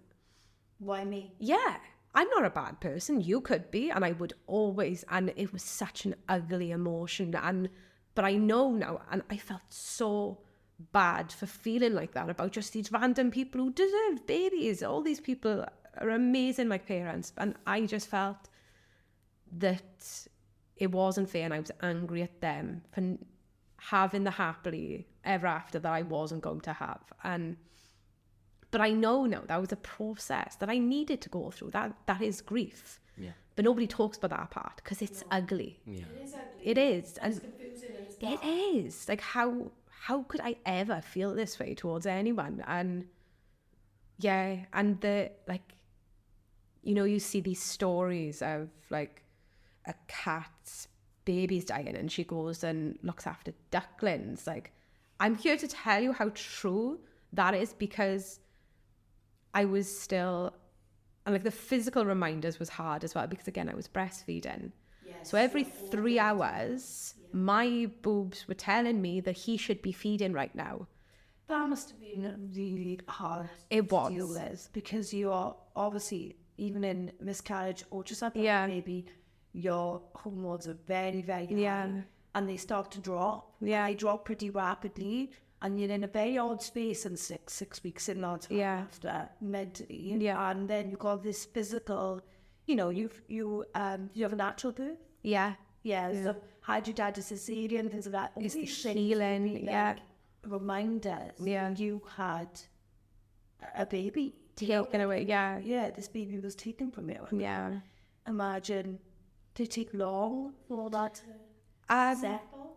why me? Yeah, I'm not a bad person. You could be. And I would always, and it was such an ugly emotion. But I know now, and I felt so bad for feeling like that about just these random people who deserve babies. All these people are amazing, like parents. And I just felt that it wasn't fair, and I was angry at them for having the happily ever after that I wasn't going to have. But I know now that was a process that I needed to go through. That is grief. Yeah. But nobody talks about that part because it's ugly. Yeah. It is ugly. It is. It's confusing and it's It is. Like, how could I ever feel this way towards anyone? And yeah, and you see these stories of like a cat's baby's dying and she goes and looks after ducklings. Like, I'm here to tell you how true that is, because I was still, and like the physical reminders was hard as well, because again, I was breastfeeding. Yes, So every 3 hours, my boobs were telling me that he should be feeding right now. That must have been really hard It to was. deal with, because you are obviously, even in miscarriage or just at Yeah. baby, your hormones are very, very high. Yeah. And they start to drop. Yeah. They drop pretty rapidly. And you're in a very odd space in six weeks in that time Yeah. after mentally. Yeah. And then you've got this physical, you have a natural birth. Yeah. Yeah. So had your dad a cesarean, things like that. It's the These things healing, really, yeah. reminders. Yeah. You had a baby. Taken away. Yeah. Yeah, this baby was taken from you. Yeah. Imagine, did it take long for that to settle?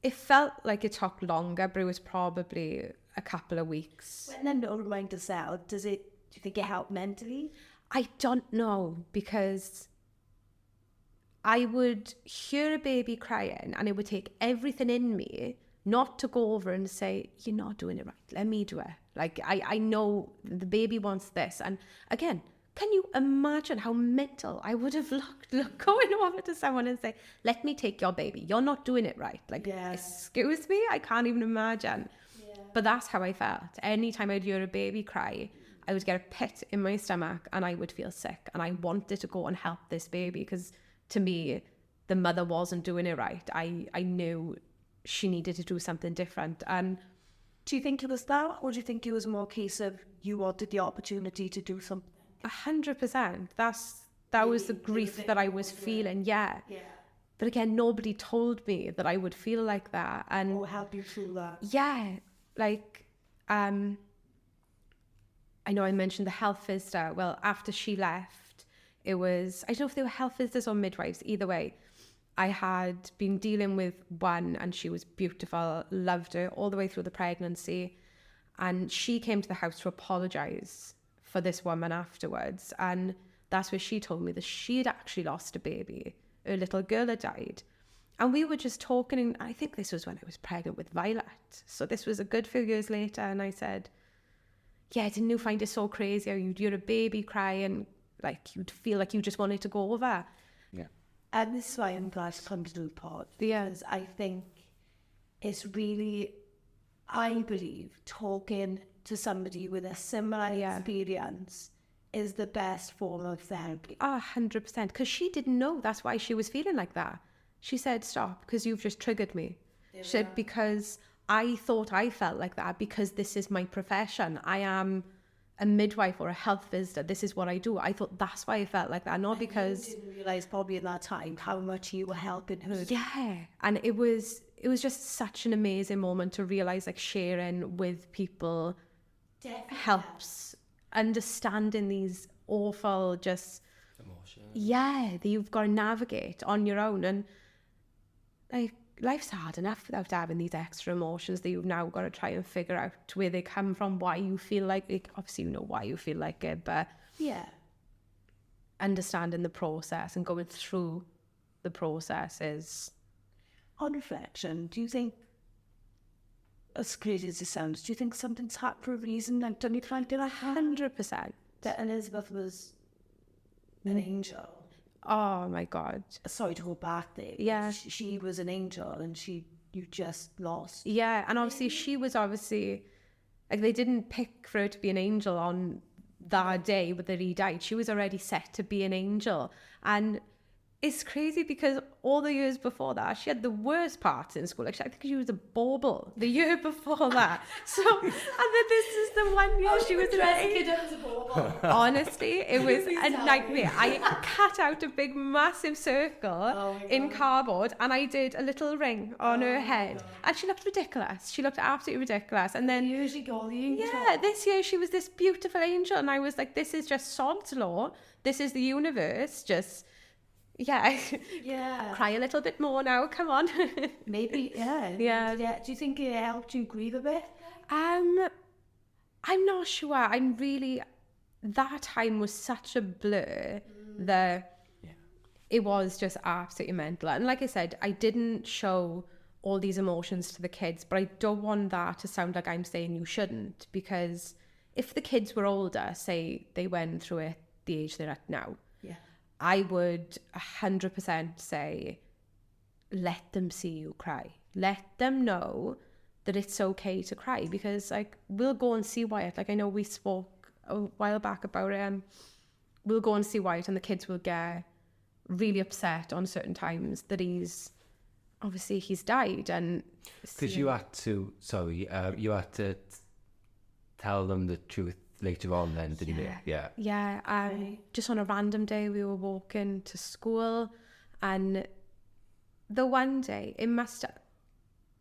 It felt like it took longer, but it was probably a couple of weeks. When then no reminder settled, do you think it helped mentally? I don't know, because I would hear a baby crying and it would take everything in me not to go over and say, you're not doing it right, let me do it. Like, I know the baby wants this. And again, can you imagine how mental I would have looked going over to someone and say, let me take your baby, you're not doing it right. Like, excuse me, I can't even imagine. Yeah. But that's how I felt. Anytime I'd hear a baby cry, I would get a pit in my stomach and I would feel sick, and I wanted to go and help this baby, because to me, the mother wasn't doing it right. I knew she needed to do something different. And do you think it was that, or do you think it was more a case of you wanted the opportunity to do something? 100%. That was the grief that I was feeling. Yeah. But again, nobody told me that I would feel like that, and or help you through that. Yeah, like I know I mentioned the health visitor. Well, after she left, it was, I don't know if they were health visitors or midwives. Either way, I had been dealing with one, and she was beautiful, loved her all the way through the pregnancy, and she came to the house to apologise for this woman afterwards, and that's where she told me that she had actually lost a baby. Her little girl had died, and we were just talking, and I think this was when I was pregnant with Wyatt, so this was a good few years later. And I said, yeah, didn't you find it so crazy how you'd hear a baby cry and like you'd feel like you just wanted to go over? Yeah. And this is why I'm glad to come to do the pod, because I think it's really, I believe, talking to somebody with a similar experience is the best form of therapy. 100%, because she didn't know that's why she was feeling like that. She said, stop, because you've just triggered me. She said, because I thought I felt like that because this is my profession. I am a midwife or a health visitor. This is what I do. I thought that's why I felt like that, not because... You didn't realise probably in that time how much you were helping her. Yeah, and it was just such an amazing moment to realise, like, sharing with people helps. Understanding these awful just emotions. Yeah, that you've got to navigate on your own, and like life's hard enough without having these extra emotions that you've now got to try and figure out where they come from, why you feel like it. Obviously you know why you feel like it, but understanding the process and going through the process is on reflection, do you think, as crazy as it sounds, do you think something's happened for a reason? Like, don't you find it 100%. that Elizabeth was an angel? Oh my God. Sorry to go back there. Yeah. She was an angel and you just lost. Yeah, and obviously she was obviously, like, they didn't pick for her to be an angel on that day that he died. She was already set to be an angel. And it's crazy because all the years before that, she had the worst parts in school. Like, I think she was a bauble the year before that. So, and then this is the one year she was ready. Honestly, it was a nightmare. I cut out a big, massive circle in cardboard and I did a little ring on her head. And she looked ridiculous. She looked absolutely ridiculous. And then, Usually go the angel. yeah, this year she was this beautiful angel. And I was like, this is just sod's law. This is the universe. Just... yeah. Cry a little bit more now, come on. Maybe, yeah. Yeah. Do you think it helped you grieve a bit? I'm not sure. That time was such a blur that it was just absolutely mental. And like I said, I didn't show all these emotions to the kids, but I don't want that to sound like I'm saying you shouldn't, because if the kids were older, say they went through it the age they're at now, I would 100% say, let them see you cry. Let them know that it's okay to cry, because like, we'll go and see Wyatt. Like, I know we spoke a while back about we'll go and see Wyatt and the kids will get really upset on certain times that he's died. And because you had to tell them the truth later on then, didn't you? Yeah. Just on a random day, we were walking to school, and the one day,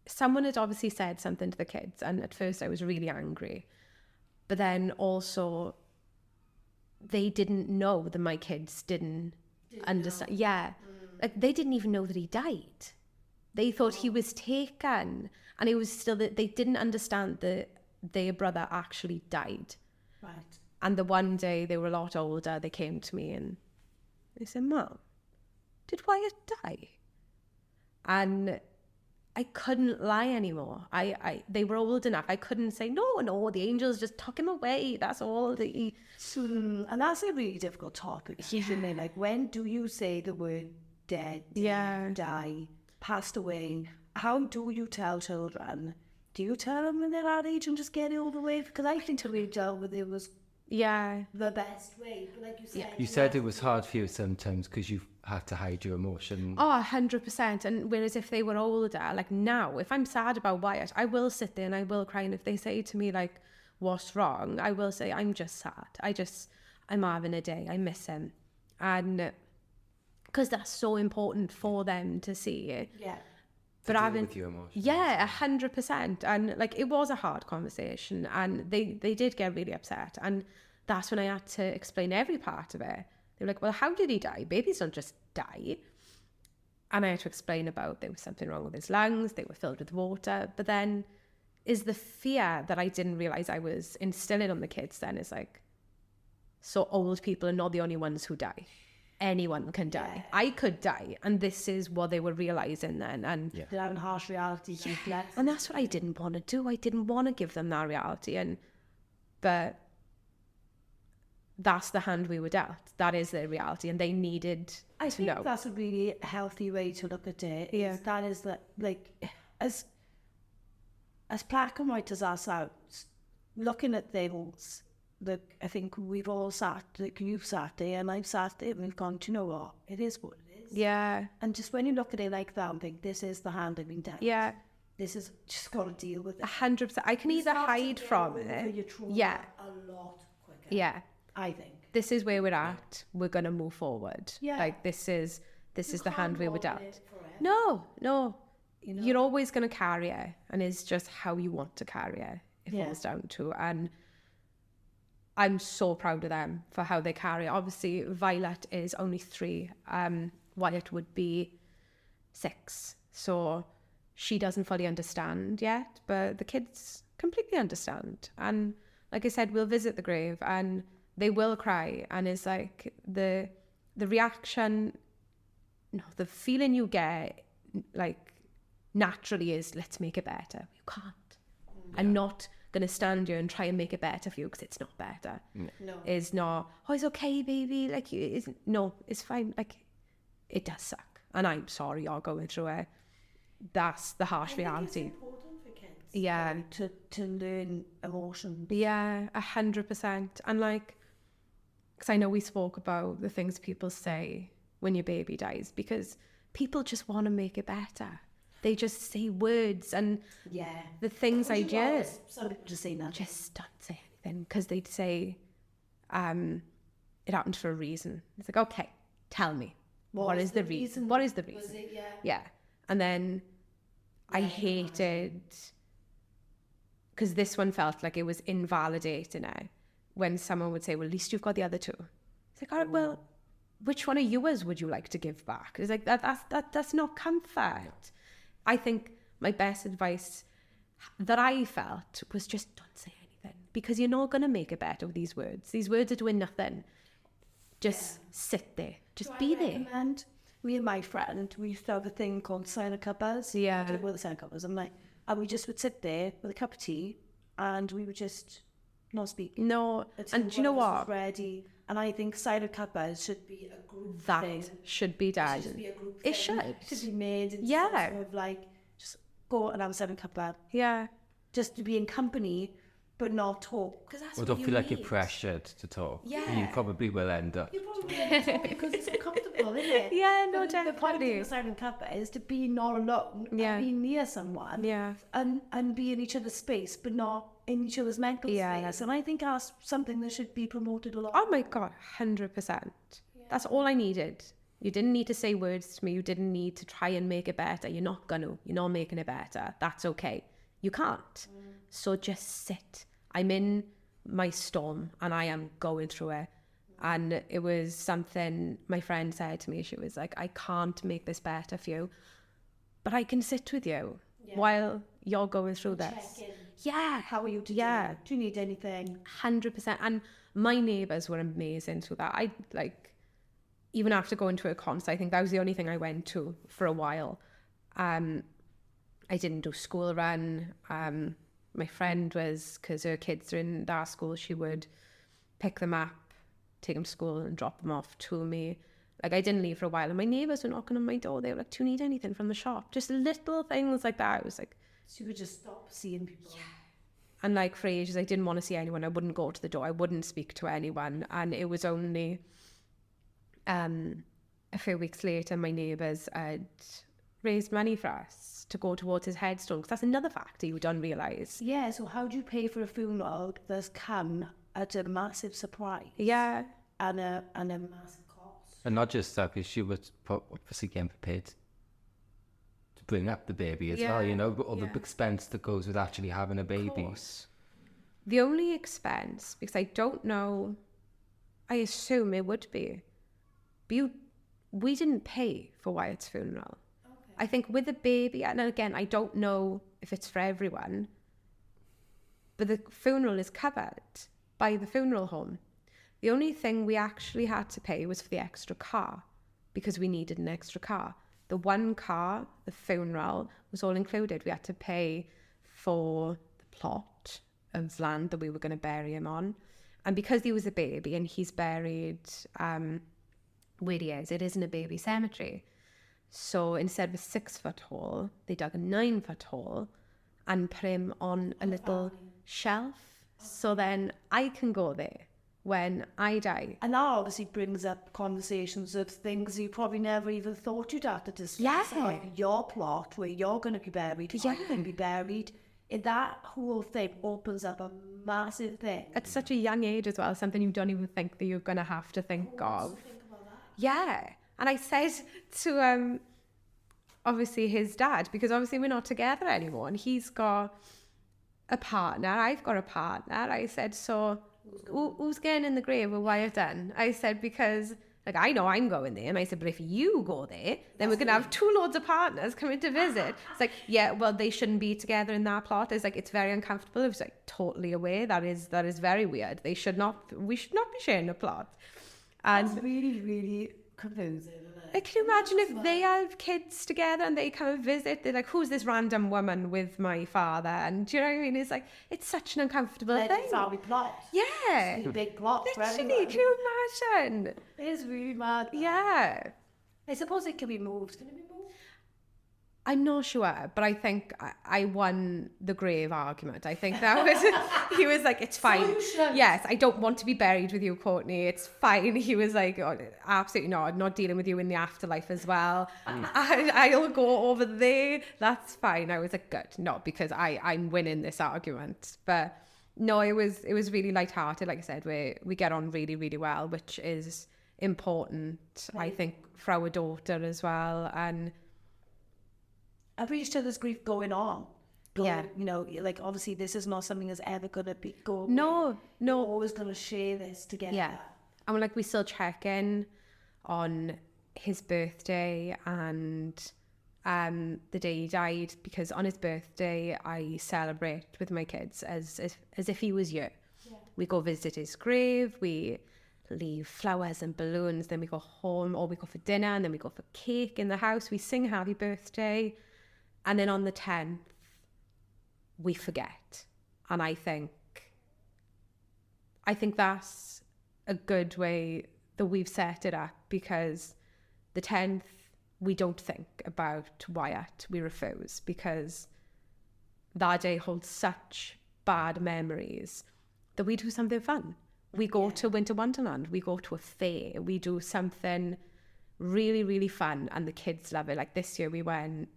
someone had obviously said something to the kids, and at first I was really angry. But then also, they didn't know that my kids didn't understand. Know. Yeah. Like, they didn't even know that he died. They thought he was taken, and it was still that they didn't understand that their brother actually died. Right. And the one day, they were a lot older, they came to me and they said, Mum, did Wyatt die? And I couldn't lie anymore. They were old enough. I couldn't say, no, the angels just took him away. That's all. And that's a really difficult topic, isn't it? Like, when do you say the word dead, die, passed away? How do you tell children? Do you tell them when they're that age and just get it all the way? Because I think to reach out with it was the best way. But like you said, you said it was hard for you sometimes because you had to hide your emotion. Oh, 100%. And whereas if they were older, like now, if I'm sad about Wyatt, I will sit there and I will cry. And if they say to me, like, what's wrong? I will say, I'm just sad. I'm having a day. I miss him. And because that's so important for them to see. Yeah. But with your emotions. Yeah, 100%. And like, it was a hard conversation, and they did get really upset. And that's when I had to explain every part of it. They were like, well, how did he die? Babies don't just die. And I had to explain about there was something wrong with his lungs. They were filled with water. But then is the fear that I didn't realize I was instilling on the kids then is like, so old people are not the only ones who die. Anyone can die. Yeah. I could die, and this is what they were realizing then. And they're having harsh reality. Yeah. And that's what I didn't want to do. I didn't want to give them that reality, but that's the hand we were dealt. That is their reality, and they needed to know. I think that's a really healthy way to look at it. Yeah, that is that, like, as black and white as that sounds, looking at things. Look, I think we've all sat, like you've sat there and I've sat there and we've gone, do you know what? It is what it is. Yeah. And just when you look at it like that and think, this is the hand I've been dealt. Yeah. This is, just got to deal with it. 100%. I can either hide from it. Yeah. A lot quicker. Yeah. I think. This is where we're at. We're going to move forward. Yeah. Like, this is the hand we were dealt. No. You know? You're always going to carry it, and it's just how you want to carry it. It falls down to. And I'm so proud of them for how they carry it. Obviously, Violet is only 3. Wyatt would be 6. So she doesn't fully understand yet, but the kids completely understand. And like I said, we'll visit the grave and they will cry. And it's like the reaction, no, the feeling you get, like, naturally is, let's make it better. You can't. I'm not going to stand here and try and make it better for you because it's not better. No. It's not, oh, it's okay, baby. Like, no, it's fine. Like, it does suck. And I'm sorry you're going through it. That's the harsh reality. It's important for kids. Yeah. To learn emotion. Yeah, 100%. And like, because I know we spoke about the things people say when your baby dies, because people just want to make it better. They just say words and the things I just... Sorry, just say that. Just don't say anything, because they'd say, it happened for a reason. It's like, okay, tell me. What is the reason? What is the reason? Was it, Yeah. And then I hated... Because this one felt like it was invalidating it when someone would say, well, at least you've got the other two. It's like, all right, well, which one of yours would you like to give back? It's like, that's not comfort. I think my best advice that I felt was just don't say anything, because you're not going to make it better with these words. These words are doing nothing. Just sit there. Just be there. Me and my friend, we used to have a thing called silent cuppas. Yeah. Well, the silent cuppas. And we just would sit there with a cup of tea and we would just not speak. No. And do you know what? Ready. And I think silent cuppas should be a group thing. That should be done. It should be a group It thing. should. It should be made. Yeah. Sort of like, just go and have a silent cuppa. Yeah. Just to be in company, but not talk. Because that's Or what don't you feel like need. you're pressured to talk. Yeah. You probably will end up. You probably won't talk because it's uncomfortable, isn't it? Yeah, no, But the point of definitely. a silent cuppa is to be not alone, Yeah. and be near someone, Yeah. and be in each other's space, but not in each other's mental space. And I think that's something that should be promoted a lot. Oh my God, 100%. That's all I needed. You didn't need to say words to me. You didn't need to try and make it better. You're not gonna. You're not making it better. That's okay. You can't. So just sit. I'm in my storm and I am going through it. And it was something my friend said to me. She was like, I can't make this better for you, but I can sit with you while you're going through this. Check in. Yeah. How are you today? Yeah. Do you need anything? 100%. And my neighbours were amazing through that. Even after going to a concert, I think that was the only thing I went to for a while. I didn't do school run. My friend was, because her kids are in that school, she would pick them up, take them to school and drop them off to me. Like, I didn't leave for a while. And my neighbours were knocking on my door. They were like, do you need anything from the shop? Just little things like that. I was like... So you could just stop seeing people. Yeah. And like for ages, I didn't want to see anyone. I wouldn't go to the door. I wouldn't speak to anyone. And it was only a few weeks later, my neighbours had raised money for us to go towards his headstone. Because that's another factor you don't realise. Yeah, so how do you pay for a funeral that's come at a massive surprise? Yeah. And a massive cost. And not just that, because she was obviously getting prepared to bring up the baby as well, you know, all the expense that goes with actually having a baby. The only expense, because I don't know, I assume it would be, but we didn't pay for Wyatt's funeral. Okay. I think with the baby, and again, I don't know if it's for everyone, but the funeral is covered by the funeral home. The only thing we actually had to pay was for the extra car, because we needed an extra car. The one car, the funeral, was all included. We had to pay for the plot of land that we were going to bury him on. And because he was a baby and he's buried where he is, it isn't a baby cemetery. So instead of a 6-foot hole, they dug a 9-foot hole and put him on a little shelf. So then I can go there when I die. And that obviously brings up conversations of things you probably never even thought you'd have to discuss. Yeah. Like your plot, where you're going to be buried, how you're going to be buried. And that whole thing opens up a massive thing. At such a young age as well, something you don't even think that you're going to have to think of. Think about that. Yeah. And I said to, obviously, his dad, because obviously we're not together anymore, and he's got a partner, I've got a partner. I said, so who's getting in the grave with Wyatt then? I said, because, like, I know I'm going there. And I said, but if you go there, then we're going to have 2 loads of partners coming to visit. It's like, yeah, well, they shouldn't be together in that plot. It's like, it's very uncomfortable. I was like, totally aware. That is very weird. We should not be sharing a plot. And That's really, really, confusing, isn't it? Like, can you imagine if they have kids together and they come and visit? They're like, who's this random woman with my father? And do you know what I mean? It's like, it's such an uncomfortable thing. Family plot. Yeah. It's a big plot. Literally, can you imagine? It is really mad. Yeah. I suppose it can be moved. Can it be moved? I'm not sure, but I think I won the grave argument. I think that was, he was like, it's fine. Solution. Yes, I don't want to be buried with you, Courtney. It's fine. He was like, oh, absolutely not dealing with you in the afterlife as well. I'll go over there. That's fine. I was like, good. Not because I'm winning this argument. But no, it was really lighthearted. Like I said, we get on really, really well, which is important, I think, for our daughter as well. And I'm pretty sure there's grief going on. Yeah. You know, like obviously this is not something that's ever going to be going. No. We're always going to share this together. Yeah. And like we still check in on his birthday and the day he died, because on his birthday I celebrate with my kids as if he was here. Yeah. We go visit his grave, we leave flowers and balloons, then we go home, or we go for dinner, and then we go for cake in the house, we sing happy birthday, and then on the 10th we forget. And I think that's a good way that we've set it up, because the 10th we don't think about Wyatt, we refuse, because that day holds such bad memories that we do something fun. We go to Winter Wonderland, we go to a fair, we do something really, really fun, and the kids love it. Like this year we went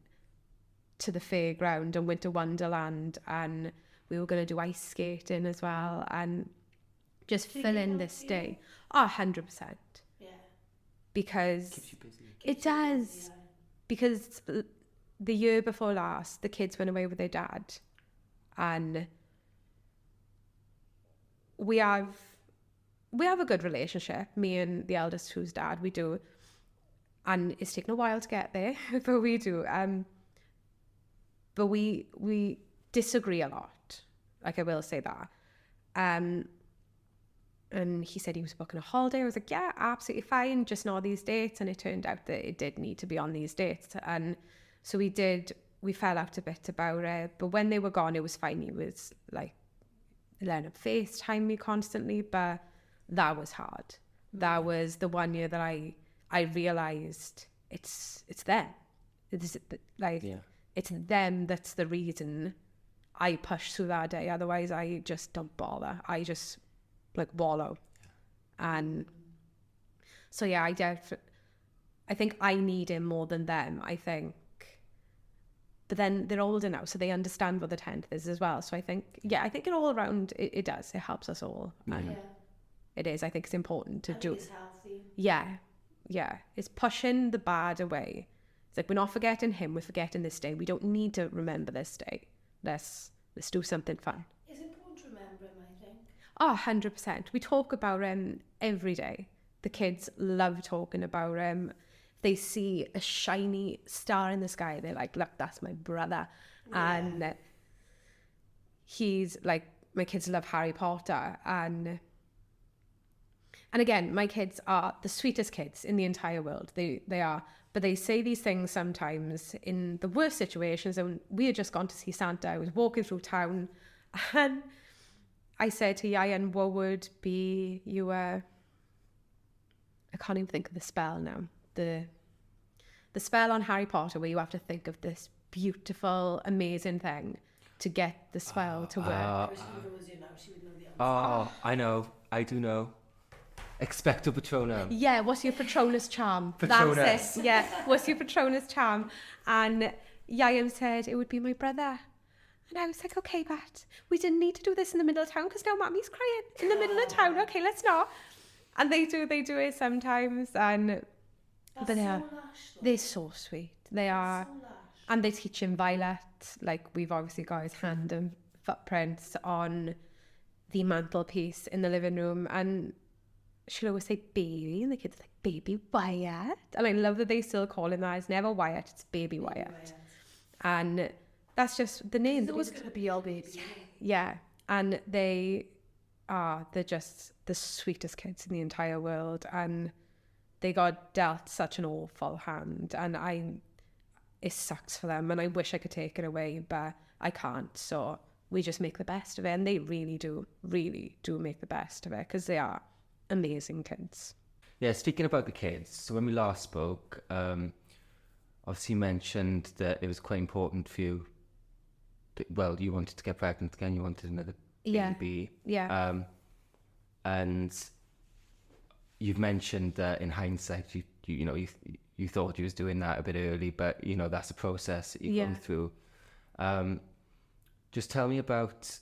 to the fairground and Winter Wonderland, and we were going to do ice skating as well, and just fill in this day. 100%. Yeah. Because Keeps you busy. it does. Because the year before last, the kids went away with their dad, and we have a good relationship, me and the eldest, who's dad, we do, and it's taken a while to get there, but we do. But we disagree a lot, like I will say that. And he said he was booking a holiday. I was like, yeah, absolutely fine, just not these dates. And it turned out that it did need to be on these dates. And so we fell out a bit about it. But when they were gone, it was fine. He was like, letting him FaceTime me constantly, but that was hard. That was the one year that I realised it's them. It's like, yeah. It's them that's the reason I push through that day. Otherwise, I just don't bother. I just like wallow. And so yeah, I think I need him more than them, I think. But then they're older now, so they understand what the 10th is as well. So I think it all around, it does. It helps us all. Yeah. It is. I think it's important to do. It's healthy. Yeah. It's pushing the bad away. It's like, we're not forgetting him, we're forgetting this day. We don't need to remember this day. Let's do something fun. It's important to remember him, I think. 100%. We talk about him every day. The kids love talking about him. They see a shiny star in the sky, they're like, look, that's my brother. Yeah. And he's like, my kids love Harry Potter. And again, my kids are the sweetest kids in the entire world. They are. But they say these things sometimes in the worst situations. And we had just gone to see Santa. I was walking through town, and I said to Yayan, what would be I can't even think of the spell now. The spell on Harry Potter, where you have to think of this beautiful, amazing thing to get the spell to work. I know. I do know. Expecto Patronum. Yeah, what's your Patronus charm? Patronus. That's it. Yeah, what's your Patronus charm? And Yayan said it would be my brother. And I was like, okay, but we didn't need to do this in the middle of town, because now Mammy's crying in the middle of town. Okay, let's not. And they do it sometimes. And but they're so sweet. They are. So and they teach him Violet. Like, we've obviously got his hand and footprints on the mantelpiece in the living room. And she'll always say baby, and the kids are like, baby Wyatt. And I love that they still call him that. It's never Wyatt, it's baby Wyatt. And that's just the name. It's always going to be your baby. Yeah. And they're just the sweetest kids in the entire world. And they got dealt such an awful hand, and it sucks for them, and I wish I could take it away, but I can't. So we just make the best of it, and they really do make the best of it, because they are amazing kids. Yeah, speaking about the kids, so when we last spoke, obviously you mentioned that it was quite important for you. Well, you wanted to get pregnant again, you wanted another baby. Yeah. And you've mentioned that in hindsight, you thought you was doing that a bit early, but that's a process that you go through. Just tell me about, so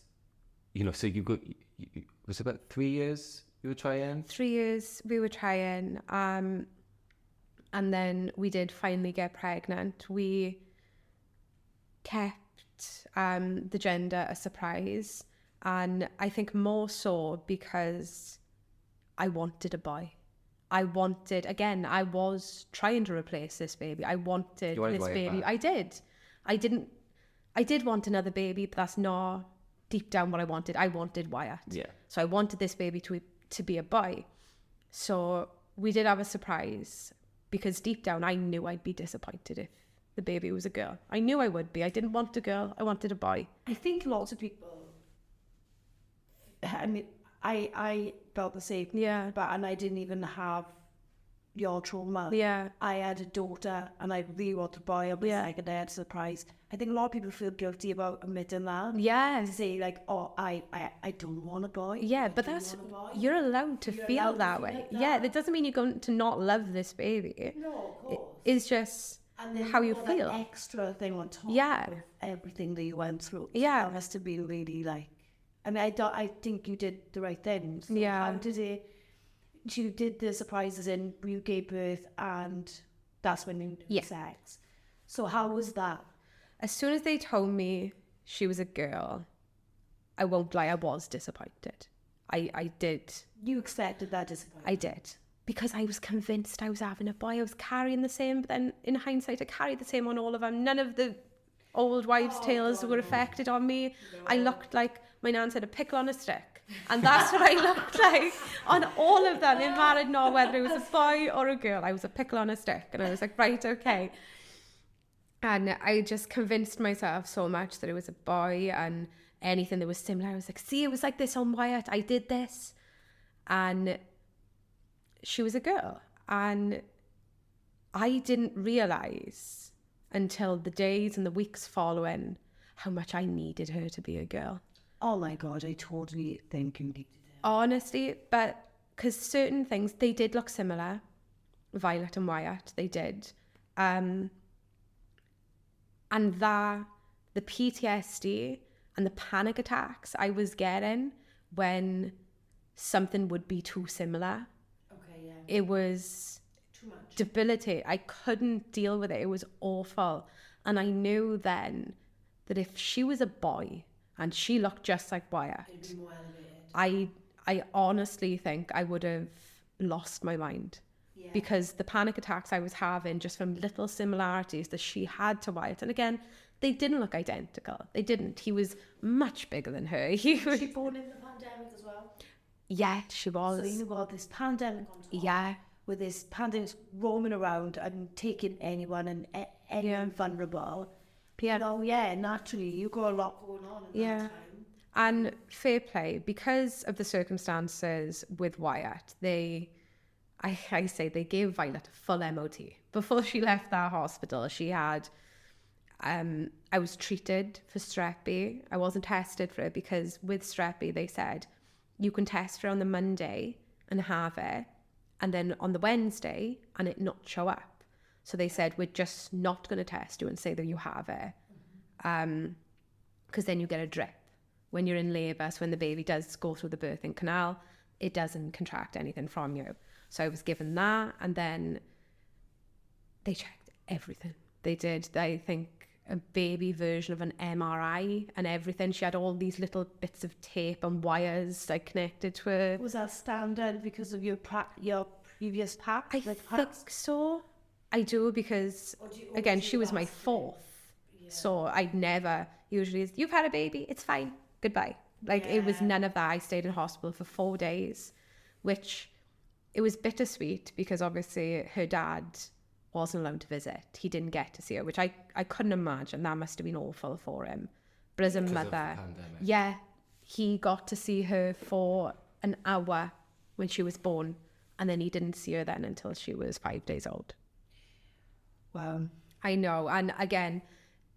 was it about 3 years you were trying? 3 years we were trying, and then we did finally get pregnant. We kept the gender a surprise, and I think more so because I wanted a boy. I was trying to replace this baby. I wanted this baby. Back. I did want another baby, but that's not deep down what I wanted. I wanted Wyatt. Yeah. So I wanted this baby to be a boy. So we did have a surprise, because deep down I knew I'd be disappointed if the baby was a girl. I knew I would be. I didn't want a girl. I wanted a boy. I think lots of people, I mean, I felt the same. Yeah. And I didn't even have your trauma. Yeah. I had a daughter, and I really wanted a boy. I was like, and I had a surprise. I think a lot of people feel guilty about admitting that. Yeah. To say like, oh, I don't want a boy. Yeah, but you're allowed to feel that way. Yeah, that doesn't mean you're going to not love this baby. No, of course. It's just how you feel. That extra thing on top of everything that you went through. Yeah. That has to be really like, I mean, I think you did the right thing. So yeah. How did it? You did the surprises and you gave birth, and that's when you did sex. So how was that? As soon as they told me she was a girl, I won't lie, I was disappointed. I did. You accepted that disappointment? I did. Because I was convinced I was having a boy. I was carrying the same, but then in hindsight, I carried the same on all of them. None of the old wives' tales were affected on me. No. I looked like my nan said, a pickle on a stick. And that's what I looked like on all of them. It mattered not whether it was a boy or a girl. I was a pickle on a stick. And I was like, right, okay. And I just convinced myself so much that it was a boy, and anything that was similar, I was like, see, it was like this on Wyatt. I did this. And she was a girl. And I didn't realise until the days and the weeks following how much I needed her to be a girl. Oh my God, I totally think you needed her. Honestly, but because certain things, they did look similar. Violet and Wyatt, they did. And the PTSD and the panic attacks I was getting when something would be too similar. Okay, yeah. It was too much. Debilitating. I couldn't deal with it. It was awful. And I knew then that if she was a boy and she looked just like Wyatt, it'd be more elevated. I honestly think I would have lost my mind. Yeah. Because the panic attacks I was having just from little similarities that she had to Wyatt. And again, they didn't look identical. They didn't. He was much bigger than her. Was she born in the pandemic as well? Yeah, she was. So you got this pandemic on top. Yeah. With this pandemic roaming around and taking anyone and anyone vulnerable. Yeah. Naturally, you got a lot going on in that time. And fair play, because of the circumstances with Wyatt, I say they gave Violet a full MOT. Before she left that hospital, she had, I was treated for Strep B. I wasn't tested for it because with Strep B, they said, you can test for it on the Monday and have it, and then on the Wednesday, and it not show up. So they said, we're just not going to test you and say that you have it. Because then you get a drip. When you're in labour, so when the baby does go through the birthing canal, it doesn't contract anything from you. So I was given that, and then they checked everything. They did, I think, a baby version of an MRI and everything. She had all these little bits of tape and wires like connected to her. Was that standard because of your previous pack? I think so. I do, because again, she was my fourth. Yeah. So I'd never usually, you've had a baby, it's fine, goodbye. It was none of that. I stayed in hospital for 4 days, which it was bittersweet because obviously her dad wasn't allowed to visit. He didn't get to see her, which I couldn't imagine. That must have been awful for him. But as a mother, yeah, he got to see her for an hour when she was born, and then he didn't see her then until she was 5 days old. Wow. I know. And again,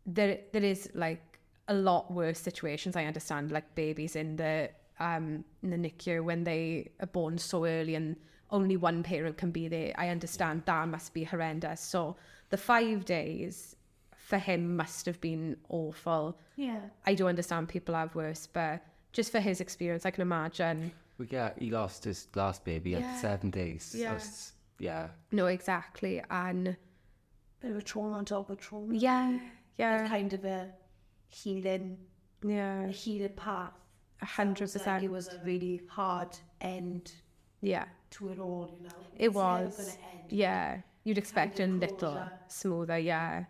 there is like a lot worse situations, I understand, like babies in the NICU when they are born so early and only one parent can be there. I understand that must be horrendous. So the 5 days for him must have been awful. Yeah. I do understand people have worse, but just for his experience, I can imagine. Well, yeah, he lost his last baby at 7 days. Yeah. No, exactly. And bit of a trauma on top of trauma. Yeah. It's kind of a healing path. 100%. Like it was a really hard end to it all, you know. It was. Yeah. You'd expect a little smoother,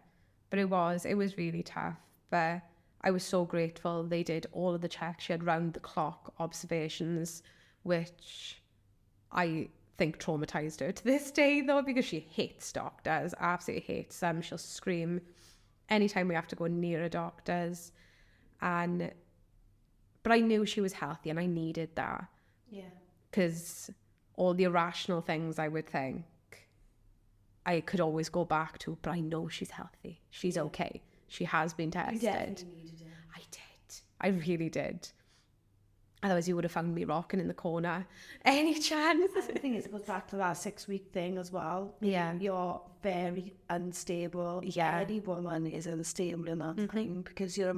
but it was really tough. But I was so grateful they did all of the checks. She had round the clock observations, which I think traumatized her to this day though, because she hates doctors, absolutely hates them. She'll scream anytime we have to go near a doctor's. But I knew she was healthy and I needed that. Yeah. Because all the irrational things I would think I could always go back to, but I know she's healthy. She's okay. She has been tested. You definitely needed it. I did. I really did. Otherwise, you would have found me rocking in the corner. Any chance? The thing is, it goes back to that 6-week thing as well. Yeah. You're very unstable. Yeah. Any woman is unstable in that thing because your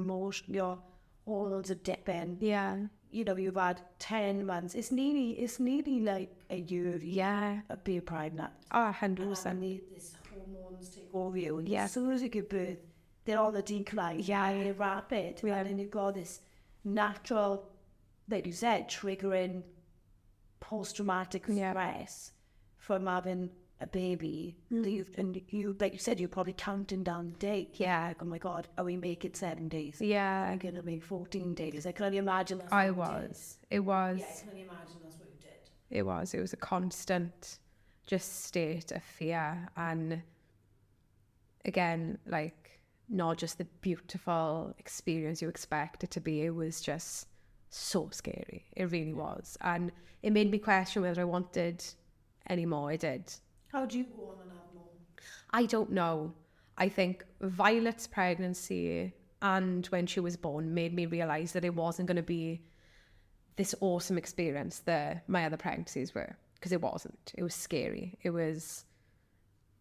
hormones are dipping. Yeah. You know, you've had 10 months. It's nearly like a year of being pregnant. Oh, 100%. And these hormones take over you. And as soon as you give birth, they're on the decline. Yeah. They're rapid. Yeah. And then you've got this natural, like you said, triggering post-traumatic stress from having a baby. You, like you said, you're probably counting down the days. Yeah. Like, oh my God, are we making 7 days? Yeah. Are we going to make 14 days? I can only imagine that's It was. Yeah, I can only imagine that's what you did. It was a constant just state of fear. And again, like, not just the beautiful experience you expect it to be, it was just so scary. It really was. And it made me question whether I wanted any more. I did. How do you go on and have more? I don't know. I think Violet's pregnancy and when she was born made me realise that it wasn't going to be this awesome experience that my other pregnancies were, because it wasn't. It was scary. It was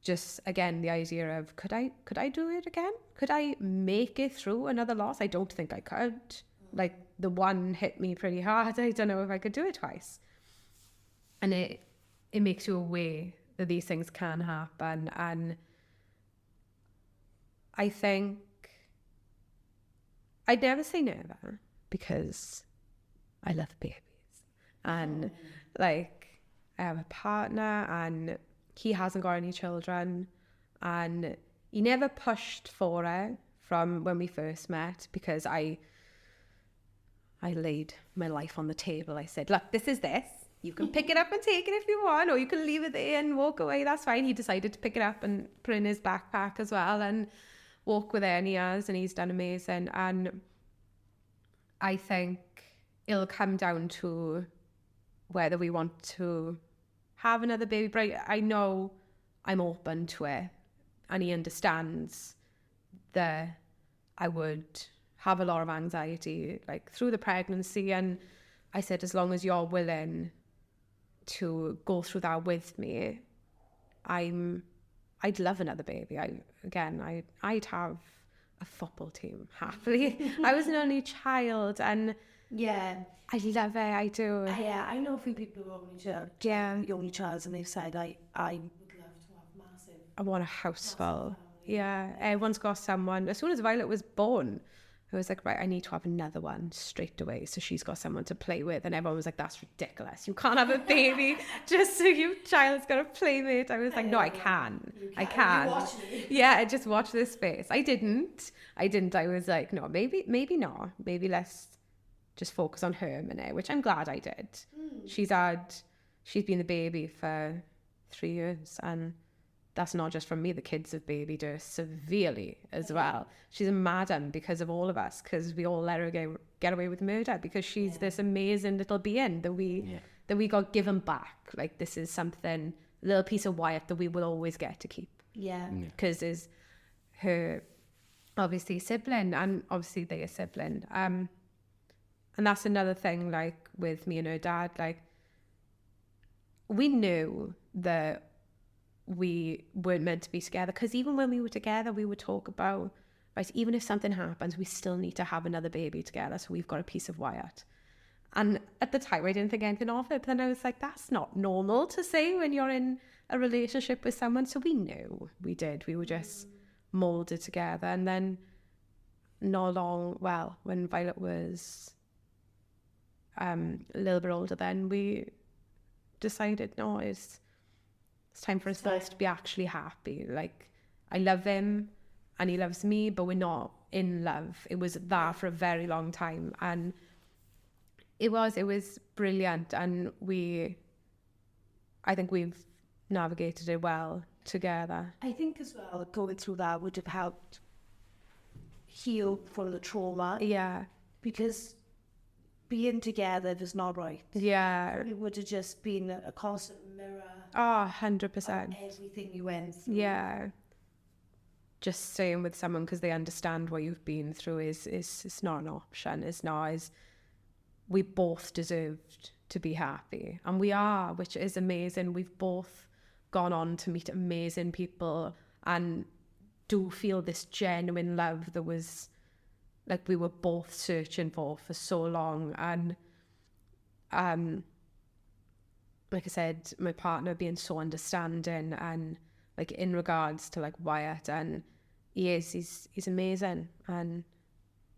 just, again, the idea of could I do it again? Could I make it through another loss? I don't think I could. Like, the one hit me pretty hard. I don't know if I could do it twice. And it makes you aware that these things can happen. And I think I'd never say never, because I love babies. And like, I have a partner and he hasn't got any children, and he never pushed for it from when we first met, because I laid my life on the table. I said, look, this is this. You can pick it up and take it if you want, or you can leave it there and walk away. That's fine. He decided to pick it up and put it in his backpack as well and walk with it, and he has, and he's done amazing. And I think it'll come down to whether we want to have another baby. But I know I'm open to it, and he understands that I would have a lot of anxiety like through the pregnancy. And I said, as long as you're willing to go through that with me, I'd love another baby. I'd have a football team happily. I was an only child, and yeah, I love it. I do. Yeah, I know a few people who are only child. Yeah, only child, and they've said I would love to have massive. I want a house full. Yeah, everyone's got someone. As soon as Violet was born, I was like, right, I need to have another one straight away, so she's got someone to play with. And everyone was like, that's ridiculous. You can't have a baby just so your child's got a playmate. I was like, no, I can. I can. You watch me. Yeah, just watch this space. I didn't. I was like, no, maybe not. Maybe let's just focus on her a minute, which I'm glad I did. She's she's been the baby for 3 years, and that's not just from me. The kids have babied her severely as well. She's a madam because of all of us, because we all let her get away with murder, because she's this amazing little being that we got given back. Like, this is something, a little piece of Wyatt that we will always get to keep. Yeah. Because is her obviously sibling, and obviously they are sibling. And that's another thing, like with me and her dad, like we knew that we weren't meant to be together, because even when we were together, we would talk about, right, even if something happens, we still need to have another baby together, so we've got a piece of Wyatt. And at the time, I didn't think anything of it, but then I was like, that's not normal to say when you're in a relationship with someone. So we knew, we were just molded together. And then not long, well, when Violet was a little bit older, then we decided, no, it's time for us both to be actually happy. Like, I love him and he loves me, but we're not in love. It was that for a very long time, and it was brilliant, and I think we've navigated it well together. I think as well, going through that would have helped heal from the trauma. Yeah. Because being together was not right. Yeah. It would have just been a constant mirror. Oh, 100%. Everything you went through. Yeah. Just staying with someone because they understand what you've been through is not an option. We both deserved to be happy, and we are, which is amazing. We've both gone on to meet amazing people and do feel this genuine love that was like we were both searching for so long. And like I said, my partner being so understanding, and like in regards to like Wyatt, and he's amazing, and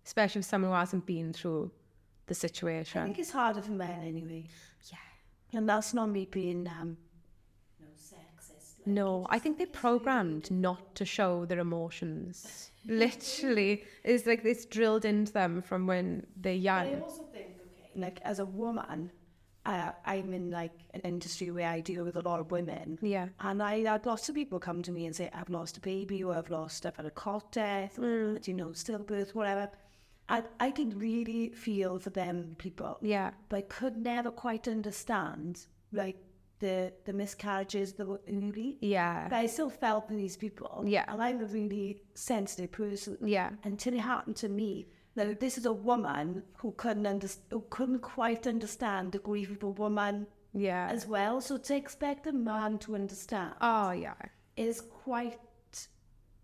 especially for someone who hasn't been through the situation. I think it's harder for men anyway. Yeah. And that's not me being sexist. Like, No, I think they're programmed not to show their emotions. Literally, it's like it's drilled into them from when they're young. I also think, like as a woman, I'm in like an industry where I deal with a lot of women. Yeah. And I had lots of people come to me and say, I've lost a baby, or I've had a cot death, or, stillbirth, whatever. I can really feel for them people. Yeah. But I could never quite understand, like, the miscarriages that were early. Yeah. But I still felt for these people. Yeah. And I'm a really sensitive person. Yeah. Until it happened to me. Now, this is a woman who couldn't quite understand the grief of a woman as well. So to expect a man to understand is quite...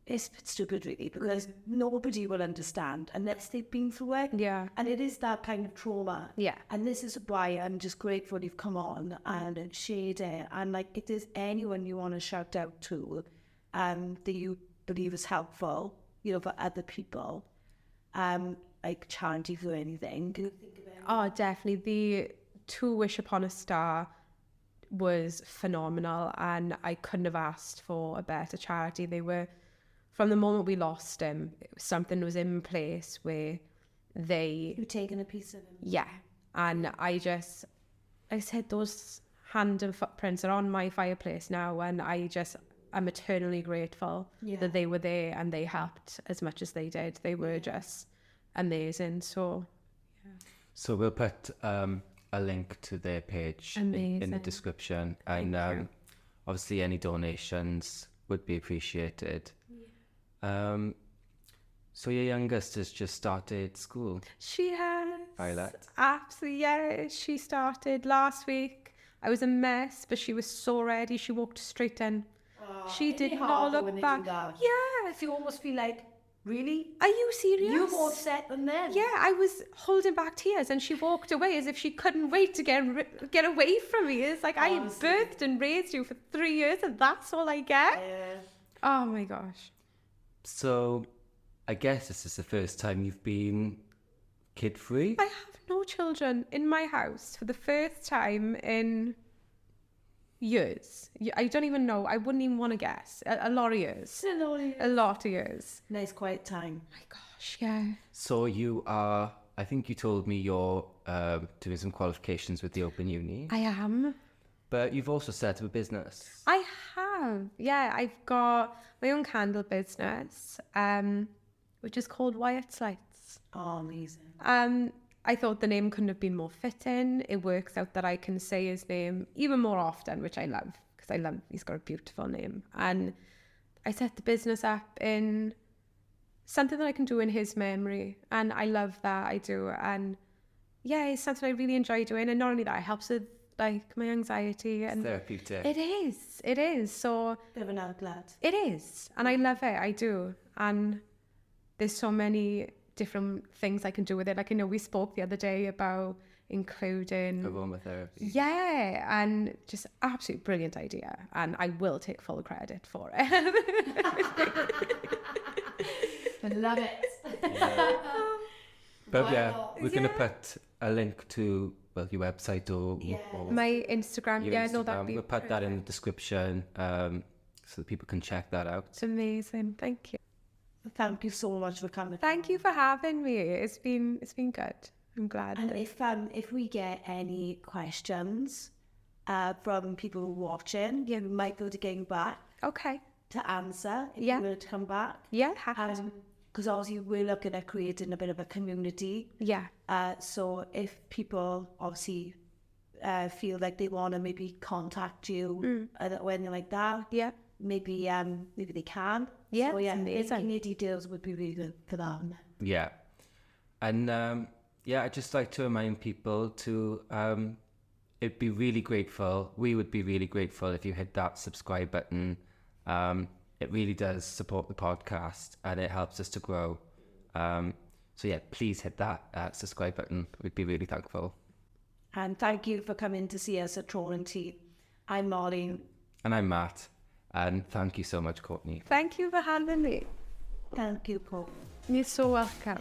It's a bit stupid, really, because nobody will understand unless they've been through it. Yeah. And it is that kind of trauma. Yeah. And this is why I'm just grateful you've come on and shared it. And, like, if there's anyone you want to shout out to that you believe is helpful, for other people, like charities or anything, do you think about it? Oh, definitely. The To Wish Upon a Star was phenomenal, and I couldn't have asked for a better charity. They were... From the moment we lost him, something was in place where You've taken a piece of him. Yeah. And I said, those hand and footprints are on my fireplace now, and I'm eternally grateful that they were there and they helped as much as they did. They were just amazing. So, yeah. So we'll put a link to their page in the description. And obviously any donations would be appreciated. So your youngest has just started school. She has. Violet. Absolutely, yeah. She started last week. I was a mess, but she was so ready. She walked straight in. She did not look back. Yeah. You almost feel like, really? Are you serious? You're more upset than them. Yeah, I was holding back tears, and she walked away as if she couldn't wait to get away from me. It's like, honestly, I birthed and raised you for 3 years, and that's all I get? Yeah. Oh my gosh. So, I guess this is the first time you've been kid-free? I have no children in my house for the first time in years. I don't even know. I wouldn't even want to guess. A lot of years. A lot of years. Nice quiet time. Oh my gosh, yeah. So you are, I think you told me you're doing some qualifications with the Open Uni. I am. But you've also set up a business. I have. Yeah, I've got my own candle business, which is called Wyatt's Lights. Oh, amazing. I thought the name couldn't have been more fitting. It works out that I can say his name even more often, which I love, because he's got a beautiful name. And I set the business up in something that I can do in his memory. And I love that, I do. And yeah, it's something I really enjoy doing. And not only that, it helps with like my anxiety. And therapeutic. It is. So Bit of an outlet. it is. And I love it, I do. And there's so many different things I can do with it. Like, I know we spoke the other day about including aromatherapy. Yeah, and just absolute brilliant idea. And I will take full credit for it. I love it. Yeah. But yeah, we're going to put a link to your website or my Instagram. your Yeah, Instagram. no, that'd be We'll put that in the description so that people can check that out. It's amazing. Thank you. Thank you so much for coming. Thank you for having me. It's been good. I'm glad. And if we get any questions from people watching, we might go to getting back Okay. to answer if Yeah. you were to come back. Yeah, happy. Because obviously we're looking at creating a bit of a community. Yeah. So if people obviously feel like they want to maybe contact you or anything like that, Yeah. maybe they can. Yeah, So yeah, amazing. any details would be really good for that. Yeah. And I'd just like to remind people to we would be really grateful if you hit that subscribe button. It really does support the podcast and it helps us to grow. So yeah, please hit that subscribe button. We'd be really thankful. And thank you for coming to see us at Troll & Tea. I'm Molly. And I'm Matt. And thank you so much, Courtney. Thank you for having me. Thank you, Paul. You're so welcome.